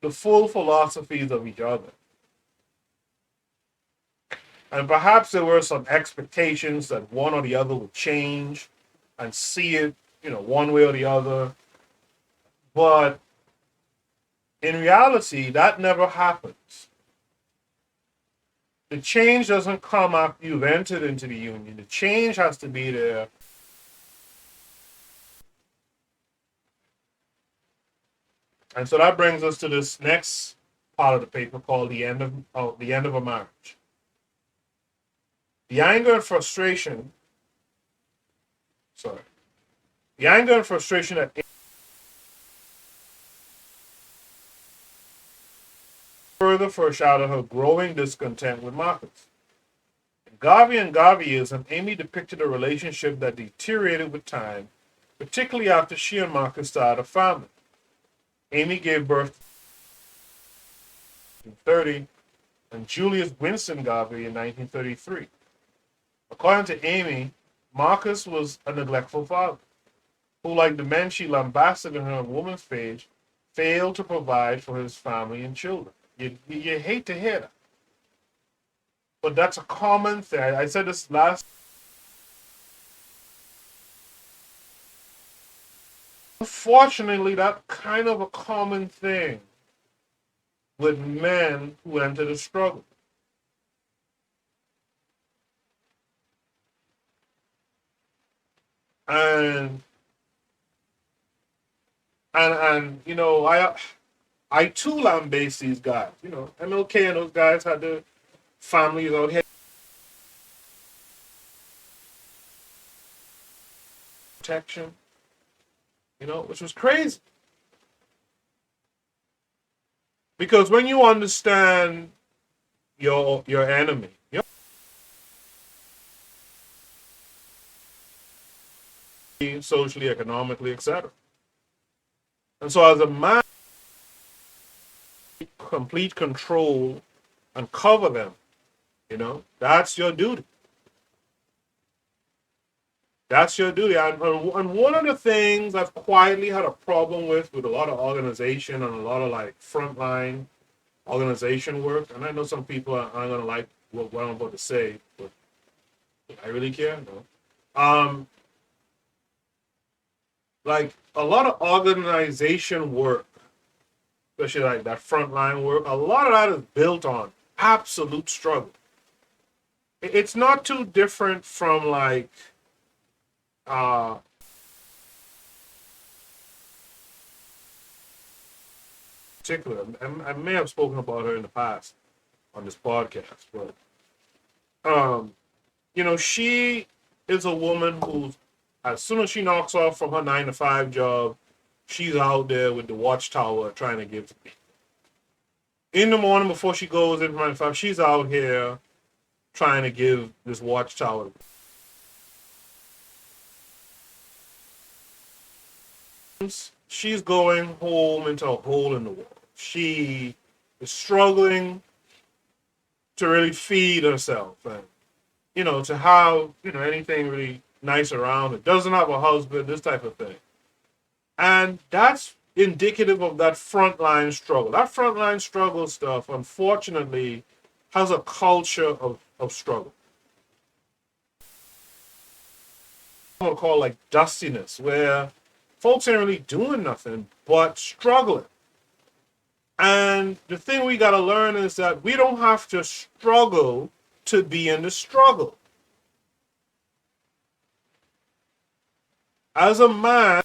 the full philosophies of each other. And perhaps there were some expectations that one or the other would change and see it, one way or the other. But in reality, that never happens. The change doesn't come after you've entered into the union. The change has to be there. And so that brings us to this next part of the paper called the end of a marriage. The anger and frustration that further foreshadowed her growing discontent with Marcus. In Garvey and Garveyism, Amy depicted a relationship that deteriorated with time, particularly after she and Marcus started a family. Amy gave birth in 1930, and Julius Winston Garvey in 1933. According to Amy, Marcus was a neglectful father who, like the men she lambasted in her woman's page, failed to provide for his family and children. You hate to hear that. But that's a common thing. I said this last. Unfortunately, that's kind of a common thing with men who enter the struggle. And you know, I too lambaste these guys. You know, MLK and those guys had their families out here. Protection, you know, which was crazy. Because when you understand your enemy, socially, economically, etc. And so as a man, complete control and cover them, you know, that's your duty. That's your duty. And one of the things I've quietly had a problem with a lot of organization and a lot of like frontline organization work, and I know some people aren't going to like what I'm about to say, but I really care. No. Like a lot of organization work, especially like that frontline work, a lot of that is built on absolute struggle. It's not too different from like particular. I may have spoken about her in the past on this podcast, but you know, she is a woman who, as soon as she knocks off from her 9-to-5 job, she's out there with the watchtower trying to give to people. In the morning before she goes in from 9-to-5, she's out here trying to give this watchtower. She's going home into a hole in the wall. She is struggling to really feed herself and, you know, to have, you know, anything really nice around her. Doesn't have a husband, this type of thing. And that's indicative of that frontline struggle. That frontline struggle stuff, unfortunately, has a culture of struggle. I would call like dustiness, where folks ain't really doing nothing but struggling. And the thing we got to learn is that we don't have to struggle to be in the struggle. As a man,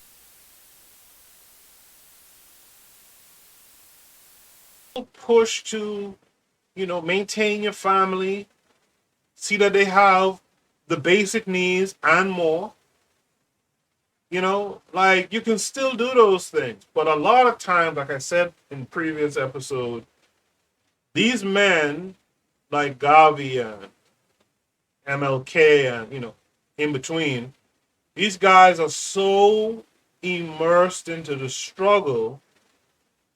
push to, you know, maintain your family, see that they have the basic needs and more. You know, like you can still do those things. But a lot of times, like I said in previous episode, these men like Garvey and MLK and, you know, in between, these guys are so immersed into the struggle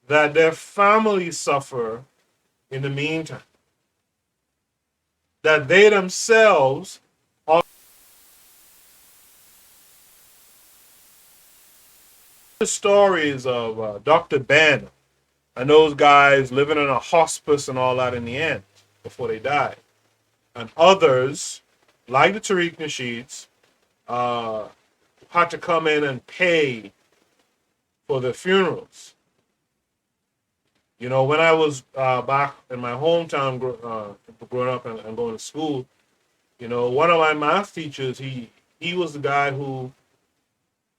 that their families suffer in the meantime. That they themselves are the stories of Dr. Ben and those guys living in a hospice and all that in the end before they died. And others, like the Tariq Nasheeds, had to come in and pay for their funerals. You know, when I was back in my hometown growing up and going to school, you know, one of my math teachers, he was the guy who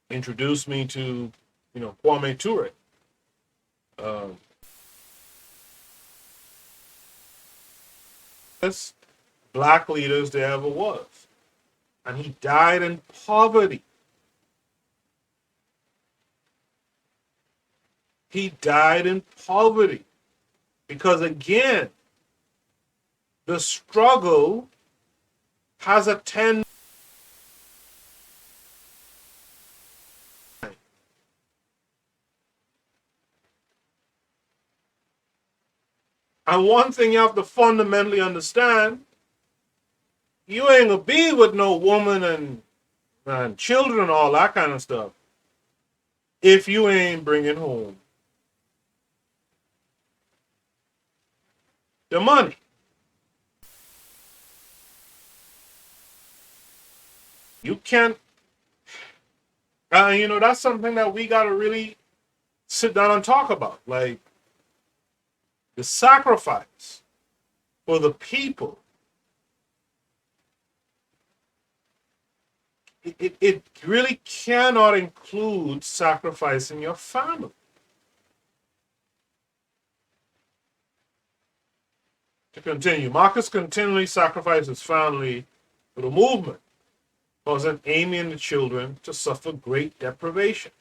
introduced me to, you know, Kwame Ture. Best black leaders there ever was. And he died in poverty. He died in poverty. Because again, the struggle has a tendency. And one thing you have to fundamentally understand, you ain't gonna be with no woman and children and all that kind of stuff if you ain't bringing home the money. You can't, that's something that we got to really sit down and talk about. Like, the sacrifice for the people, it really cannot include sacrificing your family. To continue, Marcus continually sacrificed his family for the movement, causing Amy and the children to suffer great deprivation.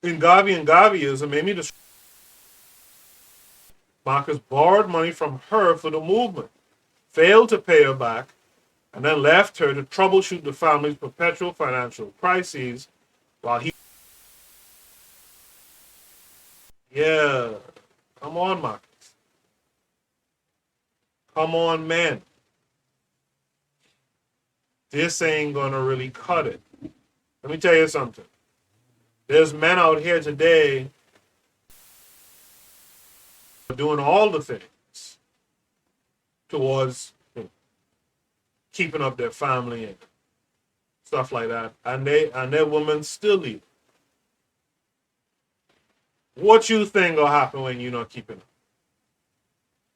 In Garvey and Garveyism, Amy Marcus borrowed money from her for the movement, failed to pay her back, and then left her to troubleshoot the family's perpetual financial crises while he... Yeah, come on, Marcus. Come on, man. This ain't gonna really cut it. Let me tell you something. There's men out here today doing all the things towards keeping up their family and stuff like that, and their women still leave. What you think will happen when you're not keeping up?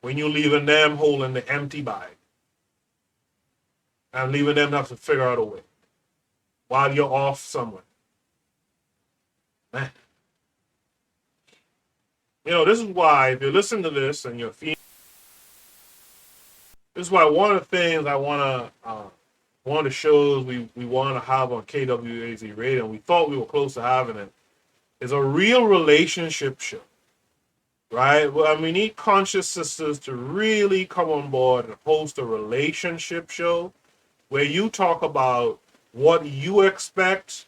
When you leaving them holding the empty bag and leaving them to have to figure out a way while you're off somewhere. Man. This is why, if you listen to this and you're feeling, this is why one of the things I want to, one of the shows we want to have on KWAZ radio, and we thought we were close to having it, is a real relationship show, right? Well, we need conscious sisters to really come on board and host a relationship show where you talk about what you expect,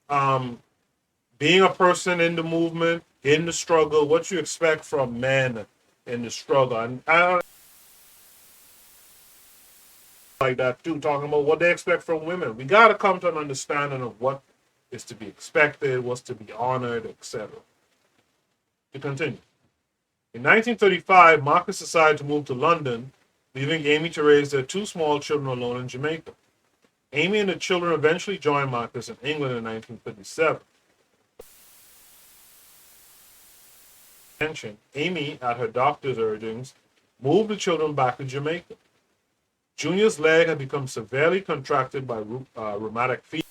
being a person in the movement, in the struggle, what you expect from men in the struggle. And I don't like that too, talking about what they expect from women. We got to come to an understanding of what is to be expected, what's to be honored, etc. To continue. In 1935, Marcus decided to move to London, leaving Amy to raise their two small children alone in Jamaica. Amy and the children eventually joined Marcus in England in 1937. Amy, at her doctor's urgings, moved the children back to Jamaica. Junior's leg had become severely contracted by rheumatic fever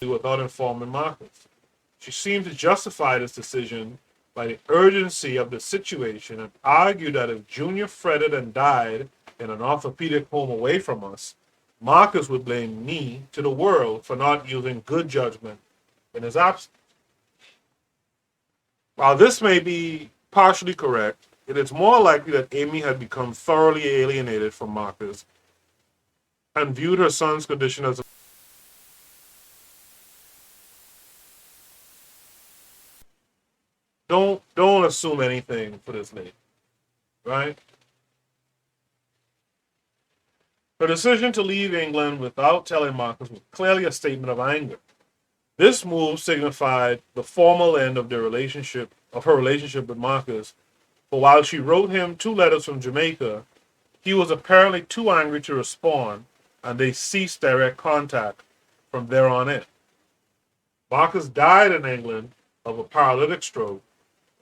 without informing Marcus. She seemed to justify this decision by the urgency of the situation and argued that if Junior fretted and died in an orthopedic home away from us, Marcus would blame me to the world for not using good judgment in his absence. While this may be partially correct, it is more likely that Amy had become thoroughly alienated from Marcus and viewed her son's condition as a... Don't assume anything for this lady, right? Her decision to leave England without telling Marcus was clearly a statement of anger. This move signified the formal end of her relationship with Marcus, for while she wrote him 2 letters from Jamaica, he was apparently too angry to respond, and they ceased direct contact from there on in. Marcus died in England of a paralytic stroke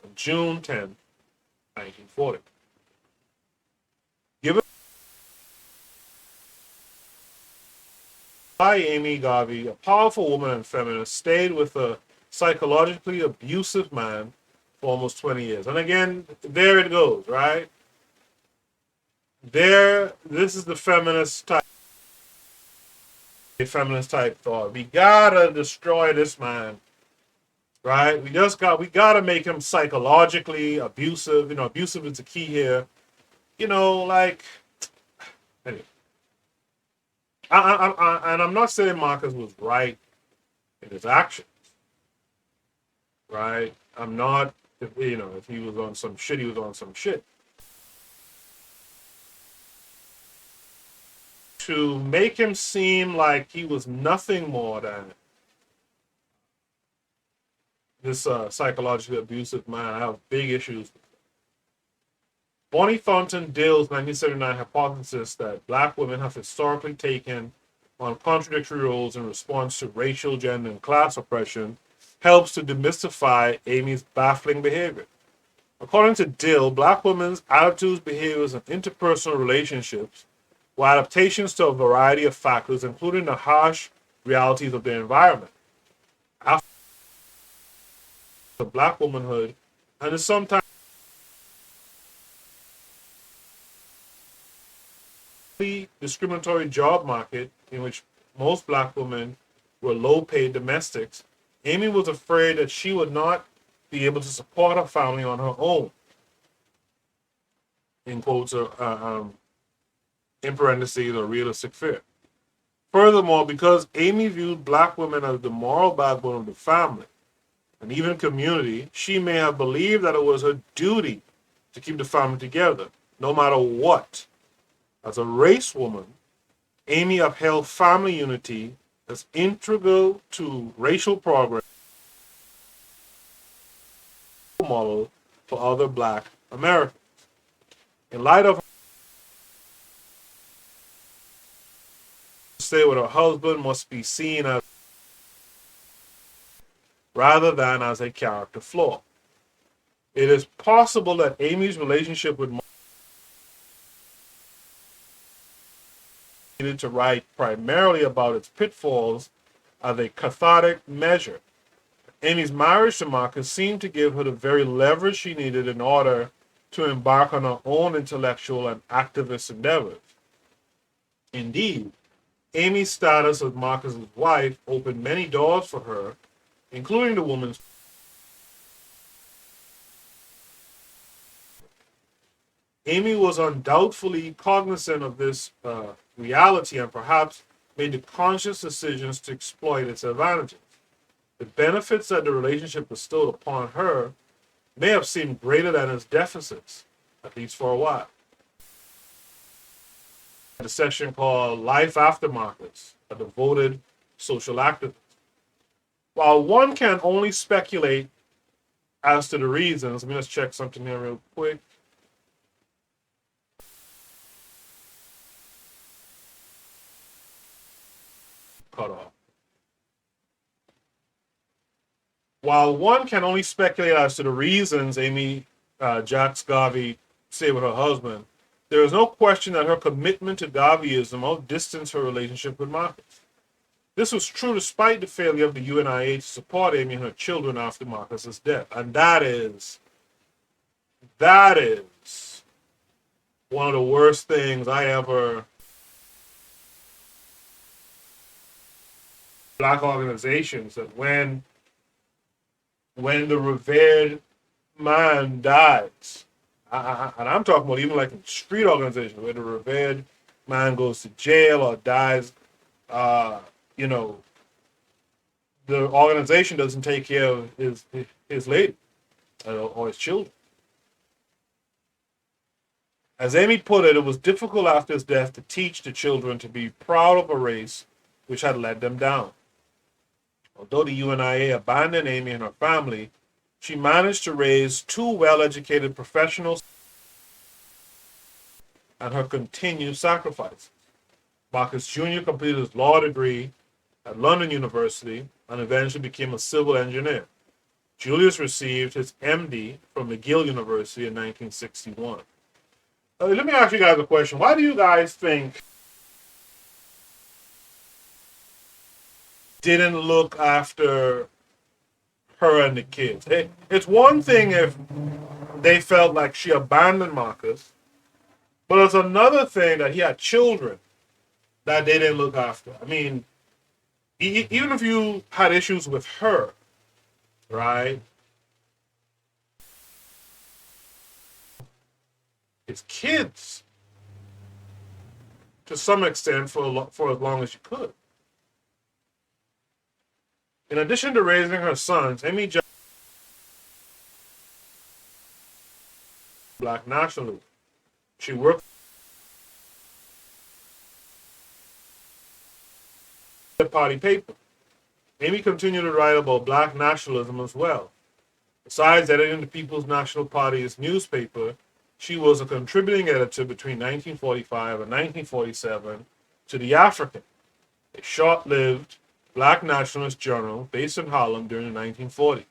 on June 10, 1940. Given by Amy Garvey, a powerful woman and feminist, stayed with a psychologically abusive man for almost 20 years. And again, there it goes, right? This is the feminist type thought. We gotta destroy this man, right? We gotta make him psychologically abusive. Abusive is the key here. Anyway. And I'm not saying Marcus was right in his actions. right? I'm not, if he was on some shit, he was on some shit. To make him seem like he was nothing more than this psychologically abusive man, I have big issues. Bonnie Thornton Dill's 1979 hypothesis that black women have historically taken on contradictory roles in response to racial, gender, and class oppression helps to demystify Amy's baffling behavior. According to Dill, black women's attitudes, behaviors, and interpersonal relationships were adaptations to a variety of factors, including the harsh realities of their environment. After black womanhood, and is sometimes discriminatory job market in which most black women were low-paid domestics, Amy was afraid that she would not be able to support her family on her own. In quotes, in parentheses, a realistic fear. Furthermore, because Amy viewed black women as the moral backbone of the family and even community, she may have believed that it was her duty to keep the family together, no matter what. As a race woman, Amy upheld family unity as integral to racial progress, model for other black Americans. In light of her stay with her husband must be seen as rather than as a character flaw. It is possible that Amy's relationship with needed to write primarily about its pitfalls as a cathartic measure. Amy's marriage to Marcus seemed to give her the very leverage she needed in order to embark on her own intellectual and activist endeavors. Indeed, Amy's status as Marcus's wife opened many doors for her, including the woman's. Amy was undoubtedly cognizant of this reality and perhaps made the conscious decisions to exploit its advantages. The benefits that the relationship bestowed upon her may have seemed greater than its deficits, at least for a while. The section called Life After Marcus, a devoted social activist. While one can only speculate as to the reasons, let me just check something here real quick. Cut off. While one can only speculate as to the reasons Amy Jacques Garvey stayed with her husband, there is no question that her commitment to Garveyism outdistanced her relationship with Marcus. This was true despite the failure of the UNIA to support Amy and her children after Marcus's death. And that is one of the worst things I ever. Black organizations, that when the revered man dies, and I'm talking about even like in street organizations where the revered man goes to jail or dies, the organization doesn't take care of his lady or his children. As Amy put it, it was difficult after his death to teach the children to be proud of a race which had let them down. Although the UNIA abandoned Amy and her family, she managed to raise two well-educated professionals and her continued sacrifices. Marcus Jr. completed his law degree at London University and eventually became a civil engineer. Julius received his MD from McGill University in 1961. Let me ask you guys a question. Why do you guys think didn't look after her and the kids? It's one thing if they felt like she abandoned Marcus, but it's another thing that he had children that they didn't look after. I mean, even if you had issues with her, right? His kids, to some extent, for as long as you could. In addition to raising her sons, Amy Black Nationalism. She worked the party paper. Amy continued to write about black nationalism as well. Besides editing the People's National Party's newspaper, she was a contributing editor between 1945 and 1947 to The African, a short-lived black nationalist journal based in Harlem during the 1940s.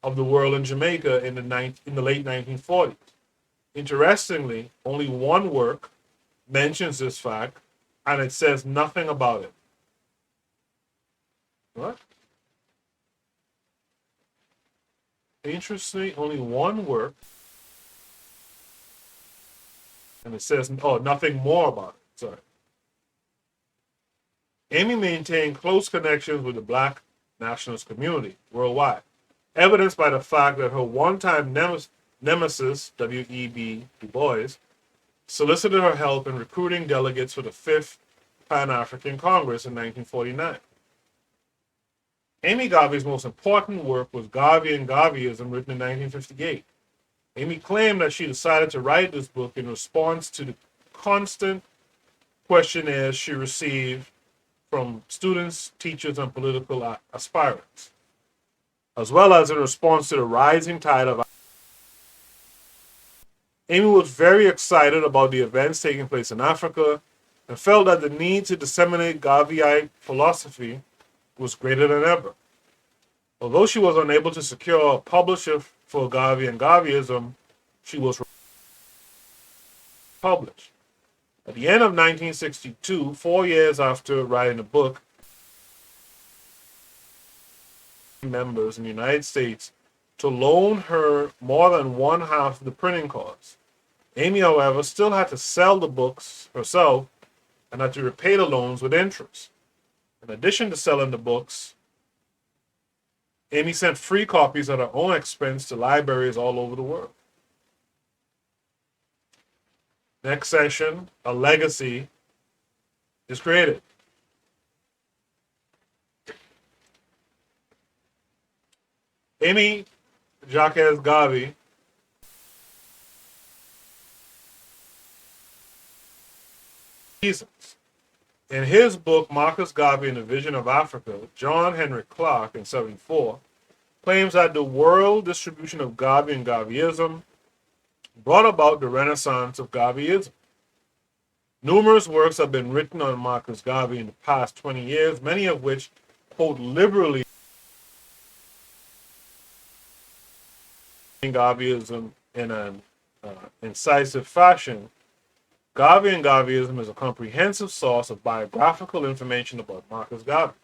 Of the world in Jamaica in the late 1940s. Interestingly, only one work mentions this fact, and it says nothing about it. What? Interestingly, only one work, and it says, nothing more about it. Sorry. Amy maintained close connections with the black nationalist community worldwide, evidenced by the fact that her one-time nemesis, W.E.B. Du Bois, solicited her help in recruiting delegates for the 5th Pan-African Congress in 1949. Amy Garvey's most important work was Garvey and Garveyism, written in 1958. Amy claimed that she decided to write this book in response to the constant questionnaires she received from students, teachers, and political aspirants, as well as in response to the rising tide of. Amy was very excited about the events taking place in Africa and felt that the need to disseminate Garveyite philosophy was greater than ever. Although she was unable to secure a publisher for Garvey and Garveyism, she was published. At the end of 1962, 4 years after writing the book, members in the United States to loan her more than one half of the printing costs. Amy, however, still had to sell the books herself and had to repay the loans with interest. In addition to selling the books, Amy sent free copies at her own expense to libraries all over the world. Next session, a legacy is created. Amy Jacques Garvey reasons. In his book, Marcus Garvey and the Vision of Africa, John Henry Clark in 1974 claims that the world distribution of Garvey and Garveyism brought about the renaissance of Garveyism. Numerous works have been written on Marcus Garvey in the past 20 years, many of which quote liberally Garveyism in an incisive fashion. Garvey and Garveyism is a comprehensive source of biographical information about Marcus Garvey.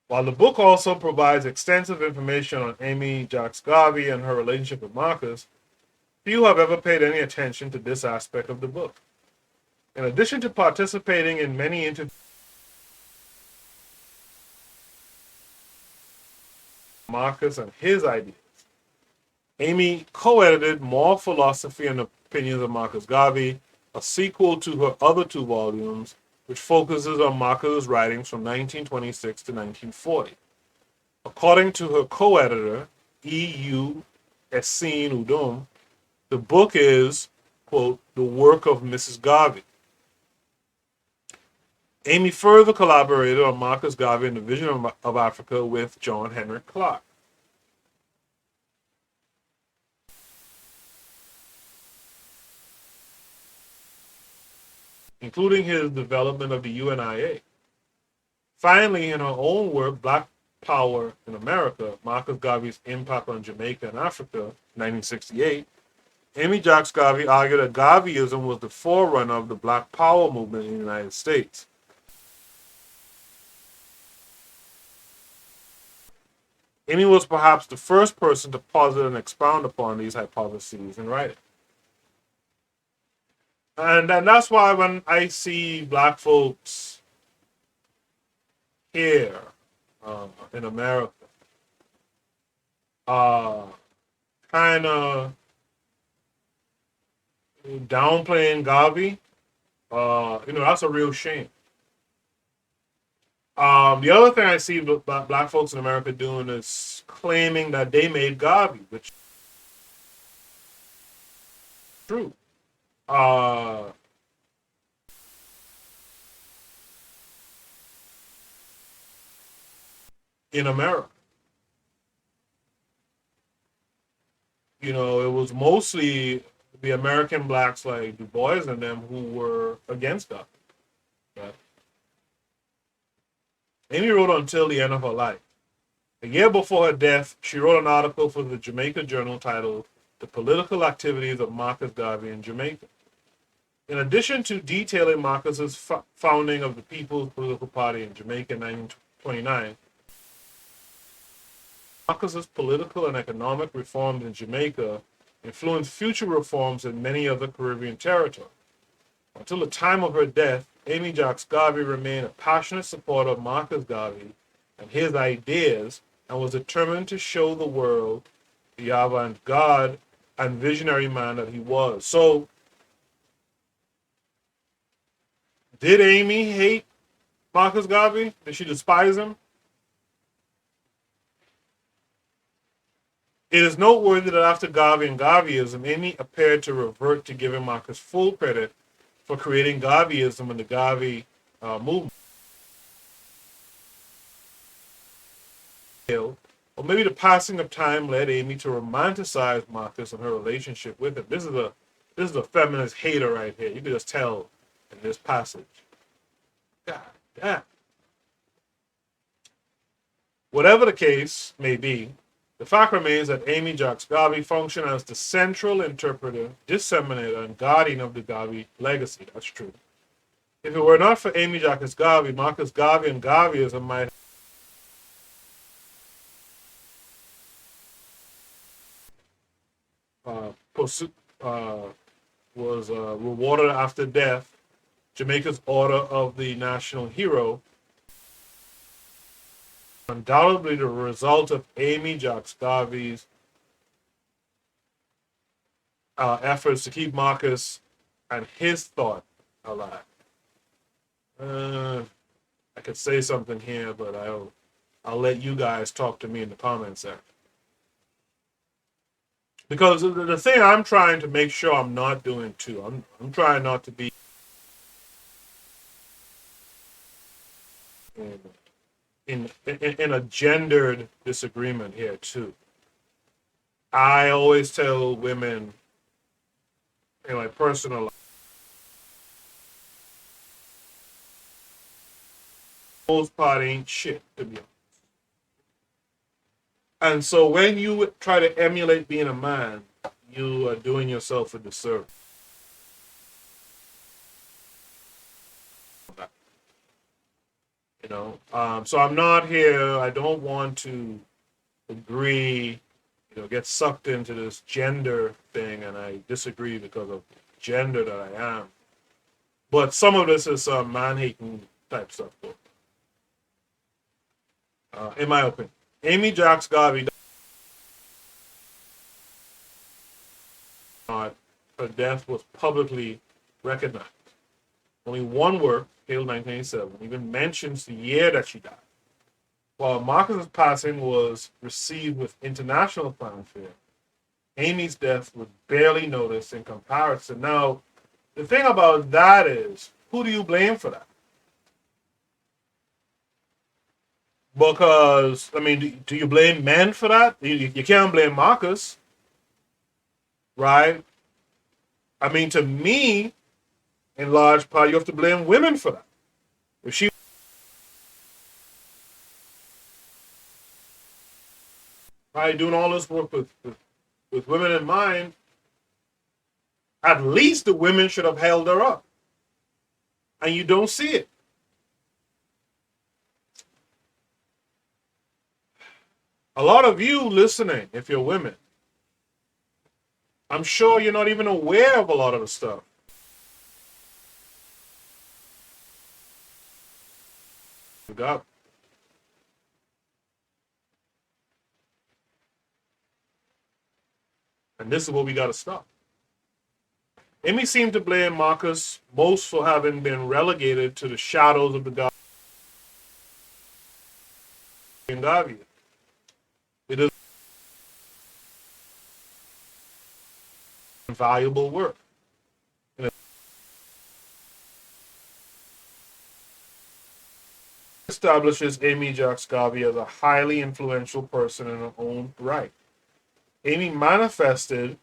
While the book also provides extensive information on Amy Jacques Garvey and her relationship with Marcus, few have ever paid any attention to this aspect of the book. In addition to participating in many interviews, Marcus and his ideas, Amy co-edited More Philosophy and Opinions of Marcus Garvey, a sequel to her other 2 volumes, which focuses on Marcus's writings from 1926 to 1940. According to her co-editor, E.U. Essene Udom, the book is, quote, the work of Mrs. Garvey. Amy further collaborated on Marcus Garvey and the Vision of Africa with John Henry Clark. Including his development of the UNIA. Finally, in her own work, Black Power in America, Marcus Garvey's Impact on Jamaica and Africa, 1968, Amy Jacques Garvey argued that Garveyism was the forerunner of the Black Power movement in the United States. Amy was perhaps the first person to posit and expound upon these hypotheses in writing. And that's why when I see black folks here in America kind of downplaying Garvey, that's a real shame. The other thing I see black folks in America doing is claiming that they made Garvey, which is true. In America, you know, it was mostly the American blacks like Du Bois and them who were against Garvey. Right? Amy wrote until the end of her life. A year before her death, she wrote an article for the Jamaica Journal titled "The Political Activities of Marcus Garvey in Jamaica." In addition to detailing Marcus's founding of the People's Political Party in Jamaica in 1929, Marcus's political and economic reforms in Jamaica influenced future reforms in many other Caribbean territories. Until the time of her death, Amy Jacques Garvey remained a passionate supporter of Marcus Garvey and his ideas, and was determined to show the world the avant-garde and visionary man that he was. So, did Amy hate Marcus Garvey? Did she despise him? It is noteworthy that after Garvey and Garveyism, Amy appeared to revert to giving Marcus full credit for creating Garveyism and the Garvey movement. Or maybe the passing of time led Amy to romanticize Marcus and her relationship with him. This is a feminist hater right here. You can just tell in this passage. God damn. Whatever the case may be, the fact remains that Amy Jacques Garvey functioned as the central interpreter, disseminator, and guardian of the Garvey legacy. That's true. If it were not for Amy Jacques Garvey, Marcus Garvey and Garveyism might was rewarded after death, Jamaica's Order of the National Hero, undoubtedly the result of Amy Jacques Garvey's efforts to keep Marcus and his thought alive. I could say something here, but I'll let you guys talk to me in the comments section. Because the thing I'm trying to make sure I'm not doing too, I'm trying not to be in a gendered disagreement here too. I always tell women in my personal life, most part ain't shit, to be honest. And so when you try to emulate being a man, you are doing yourself a disservice. You know, so I'm not here. I don't want to agree, get sucked into this gender thing, and I disagree because of gender that I am. But some of this is some man-hating type stuff, though. In my opinion. Amy Jacques Garvey, her death was publicly recognized. Only one work, hailed 1987, even mentions the year that she died. While Marcus's passing was received with international fanfare, Amy's death was barely noticed in comparison. Now, the thing about that is, who do you blame for that? Because, I mean, do you blame men for that? You can't blame Marcus, right? I mean, to me, in large part, you have to blame women for that. If she right, doing all this work with women in mind, at least the women should have held her up. And you don't see it. A lot of you listening, if you're women, I'm sure you're not even aware of a lot of the stuff. God. And this is what we got to stop. Amy seemed to blame Marcus most for having been relegated to the shadows of the God. in Garveyism. It is valuable work. And it establishes Amy Jacques Garvey as a highly influential person in her own right. Amy manifested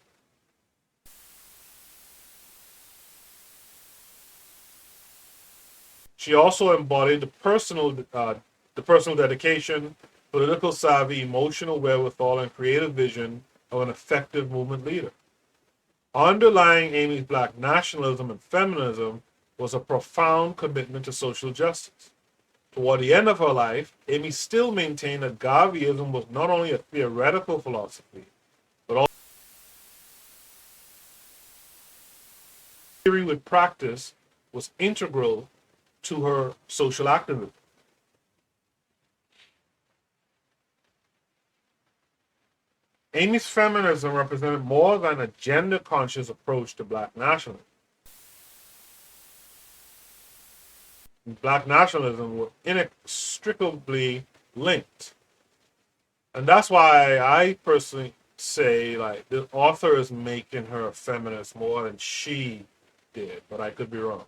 she also embodied the personal dedication, political savvy, emotional wherewithal, and creative vision of an effective movement leader. Underlying Amy's Black nationalism and feminism was a profound commitment to social justice. Toward the end of her life, Amy still maintained that Garveyism was not only a theoretical philosophy, but also theory with practice was integral to her social activism. Amy's feminism represented more than a gender-conscious approach to Black nationalism. Black nationalism were inextricably linked. And that's why I personally say, like, the author is making her a feminist more than she did, but I could be wrong.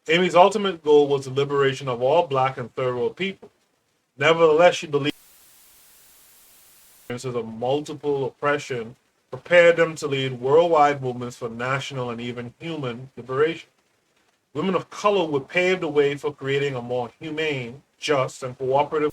Amy's ultimate goal was the liberation of all Black and third world people. Nevertheless, she believed experiences of multiple oppression prepared them to lead worldwide movements for national and even human liberation. Women of color would pave the way for creating a more humane, just, and cooperative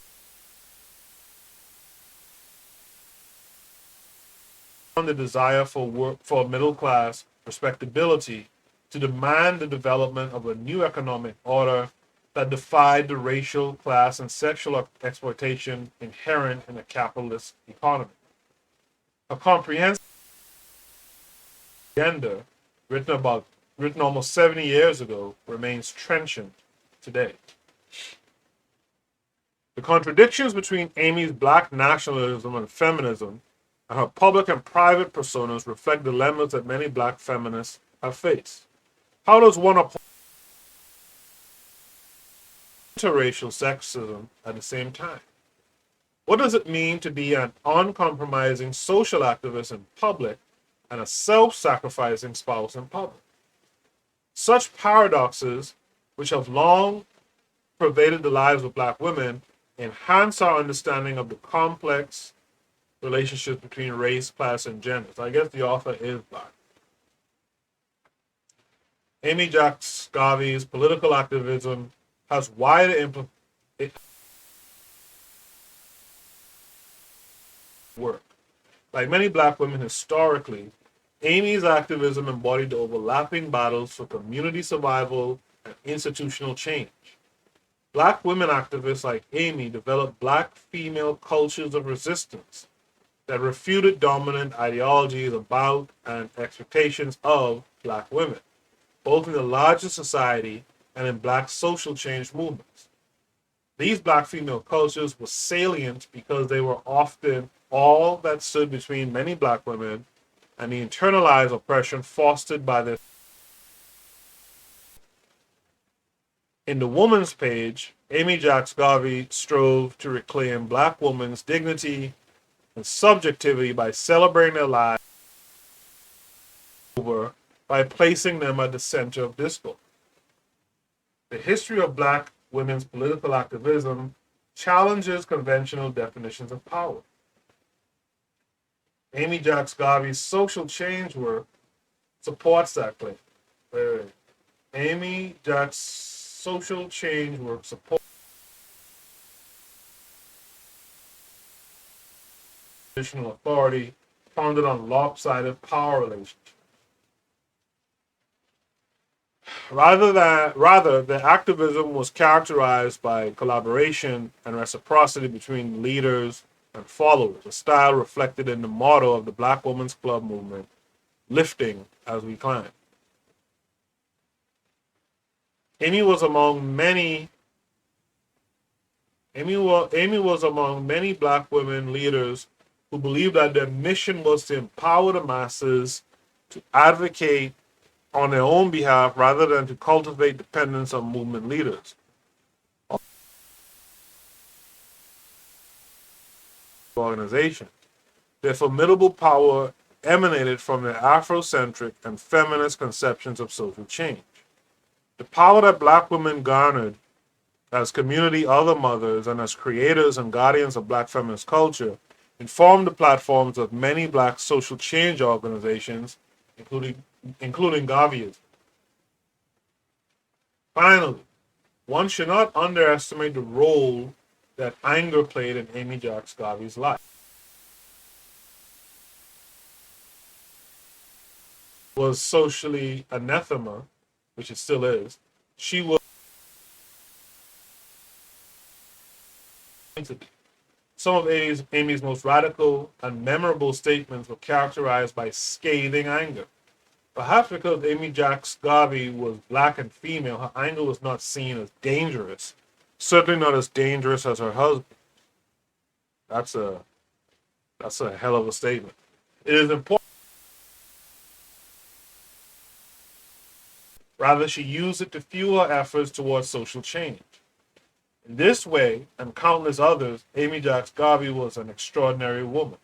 the desire for middle class respectability to demand the development of a new economic order that defied the racial, class, and sexual exploitation inherent in a capitalist economy. A comprehensive agenda written almost 70 years ago remains trenchant today. The contradictions between Amy's Black nationalism and feminism and her public and private personas reflect dilemmas that many Black feminists have faced. How does one apply interracial sexism at the same time? What does it mean to be an uncompromising social activist in public and a self-sacrificing spouse in public? Such paradoxes, which have long pervaded the lives of Black women, enhance our understanding of the complex relationships between race, class, and gender. So I guess the author is Black. Amy Jacques Garvey's political activism has wider implications. Work. Like many Black women historically, Amy's activism embodied the overlapping battles for community survival and institutional change. Black women activists like Amy developed Black female cultures of resistance that refuted dominant ideologies about and expectations of Black women, both in the larger society and in Black social change movements. These Black female cultures were salient because they were often all that stood between many Black women and the internalized oppression fostered by their. In the Woman's page, Amy Jacques Garvey strove to reclaim Black women's dignity and subjectivity by celebrating their lives by placing them at the center of discourse. The history of Black women's political activism challenges conventional definitions of power. Amy Jacques Garvey's social change work supports that claim. Amy Jacques' social change work supports traditional authority founded on lopsided power relationships. Rather, the activism was characterized by collaboration and reciprocity between leaders and followers, a style reflected in the motto of the Black Women's Club movement, lifting as we climb. Amy was among many Black women leaders who believed that their mission was to empower the masses to advocate on their own behalf rather than to cultivate dependence on movement leaders. organization. Their formidable power emanated from their Afrocentric and feminist conceptions of social change. The power that Black women garnered as community other mothers and as creators and guardians of Black feminist culture informed the platforms of many Black social change organizations, including Garveyism. Finally, one should not underestimate the role that anger played in Amy Jacques Garvey's life. Was socially anathema, which it still is. She was some of Amy's most radical and memorable statements were characterized by scathing anger. Perhaps because Amy Jacques Garvey was Black and female, her anger was not seen as dangerous. Certainly not as dangerous as her husband. That's a hell of a statement. It is important. Rather, she used it to fuel her efforts towards social change. In this way, and countless others, Amy Jacques Garvey was an extraordinary woman.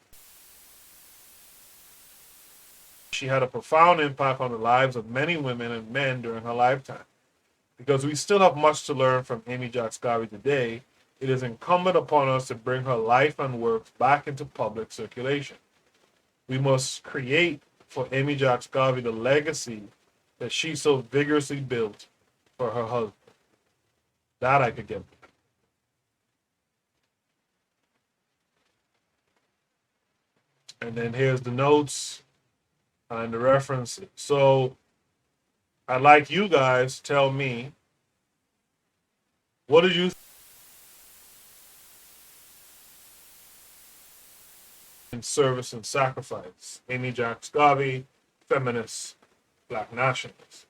She had a profound impact on the lives of many women and men during her lifetime. Because we still have much to learn from Amy Jacques Garvey today, it is incumbent upon us to bring her life and works back into public circulation. We must create for Amy Jacques Garvey the legacy that she so vigorously built for her husband. That I could get. And then here's the notes and the references. So I'd like you guys to tell me, what did you think in Service and Sacrifice? Amy Jacques Garvey, Feminist Black Nationalist.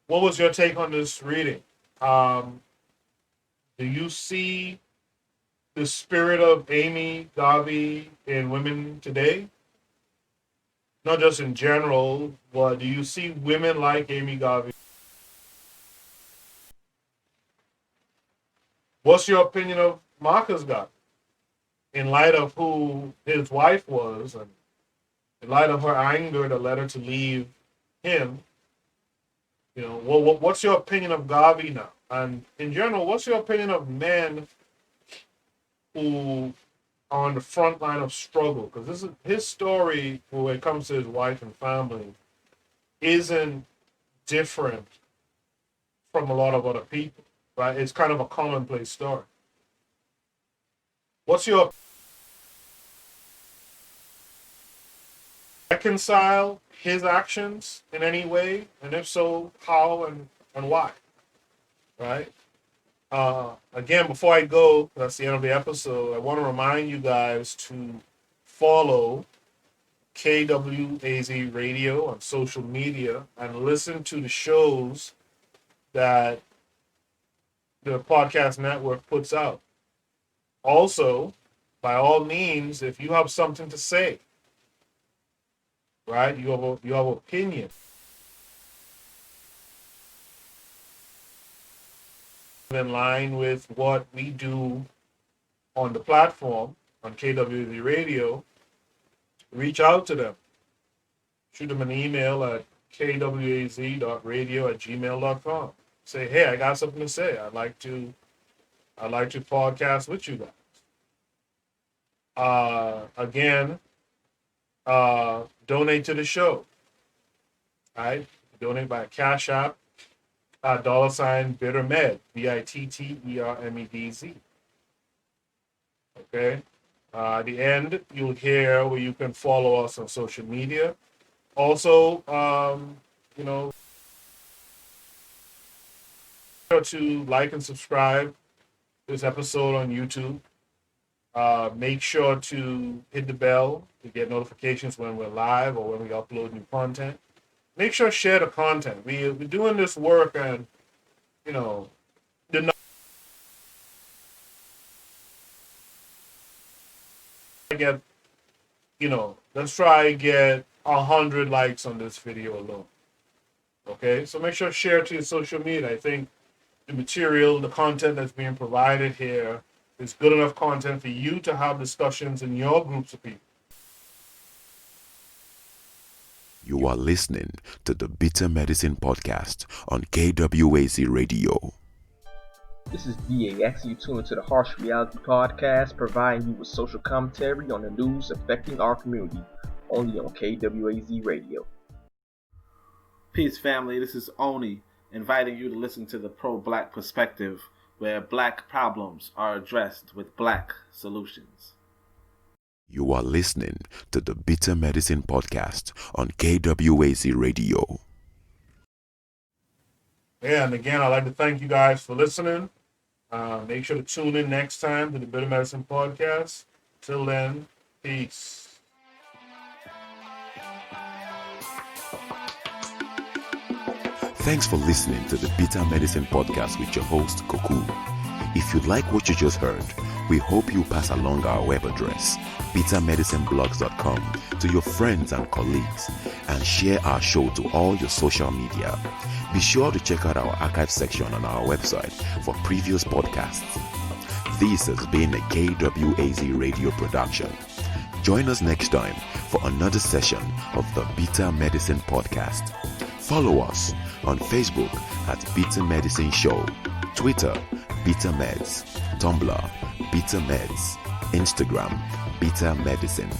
What was your take on this reading? Do you see the spirit of Amy Garvey in women today? Not just in general, but do you see women like Amy Garvey? What's your opinion of Marcus Garvey in light of who his wife was and in light of her anger that led her to leave him? You know, what's your opinion of Garvey now? And in general, what's your opinion of men who are on the front line of struggle? Because this is his story when it comes to his wife and family isn't different from a lot of other people, right? It's kind of a commonplace story. What's your reconcile his actions in any way? And if so, how and why? Right? Again, before I go, that's the end of the episode, I want to remind you guys to follow KWAZ Radio on social media and listen to the shows that the podcast network puts out. Also, by all means, if you have something to say, right, you have opinion, in line with what we do on the platform on KWZ Radio, reach out to them. Shoot them an email at kwaz.radio@gmail.com. Say, hey, I got something to say. I'd like to podcast with you guys. Again, donate to the show. All right? Donate by Cash App. $bittermed, BITTERMEDZ. Okay. At the end, you'll hear where you can follow us on social media. Also, to like and subscribe this episode on YouTube. Make sure to hit the bell to get notifications when we're live or when we upload new content. Make sure to share the content. We're doing this work and, let's try to get 100 likes on this video alone. Okay, so make sure to share it to your social media. I think the material, the content that's being provided here It's good enough content for you to have discussions in your groups of people. You are listening to the Bitter Medicine Podcast on KWAZ Radio. This is DAX. You tune into the Harsh Reality Podcast, providing you with social commentary on the news affecting our community, only on KWAZ Radio. Peace, family. This is Oni, inviting you to listen to the pro-black perspective, where black problems are addressed with black solutions. You are listening to the Bitter Medicine Podcast on KWAZ Radio. Yeah, and again, I'd like to thank you guys for listening. Make sure to tune in next time to the Bitter Medicine Podcast. Till then, peace. Thanks for listening to the Bitter Medicine Podcast with your host, Koku. If you like what you just heard, we hope you pass along our web address, bittermedicineblogs.com, to your friends and colleagues, and share our show to all your social media. Be sure to check out our archive section on our website for previous podcasts. This has been a KWAZ radio production. Join us next time for another session of the Bitter Medicine Podcast. Follow us on Facebook at Bitter Medicine Show, Twitter, Bitter Meds, Tumblr, Bitter Meds, Instagram, Bitter Medicine.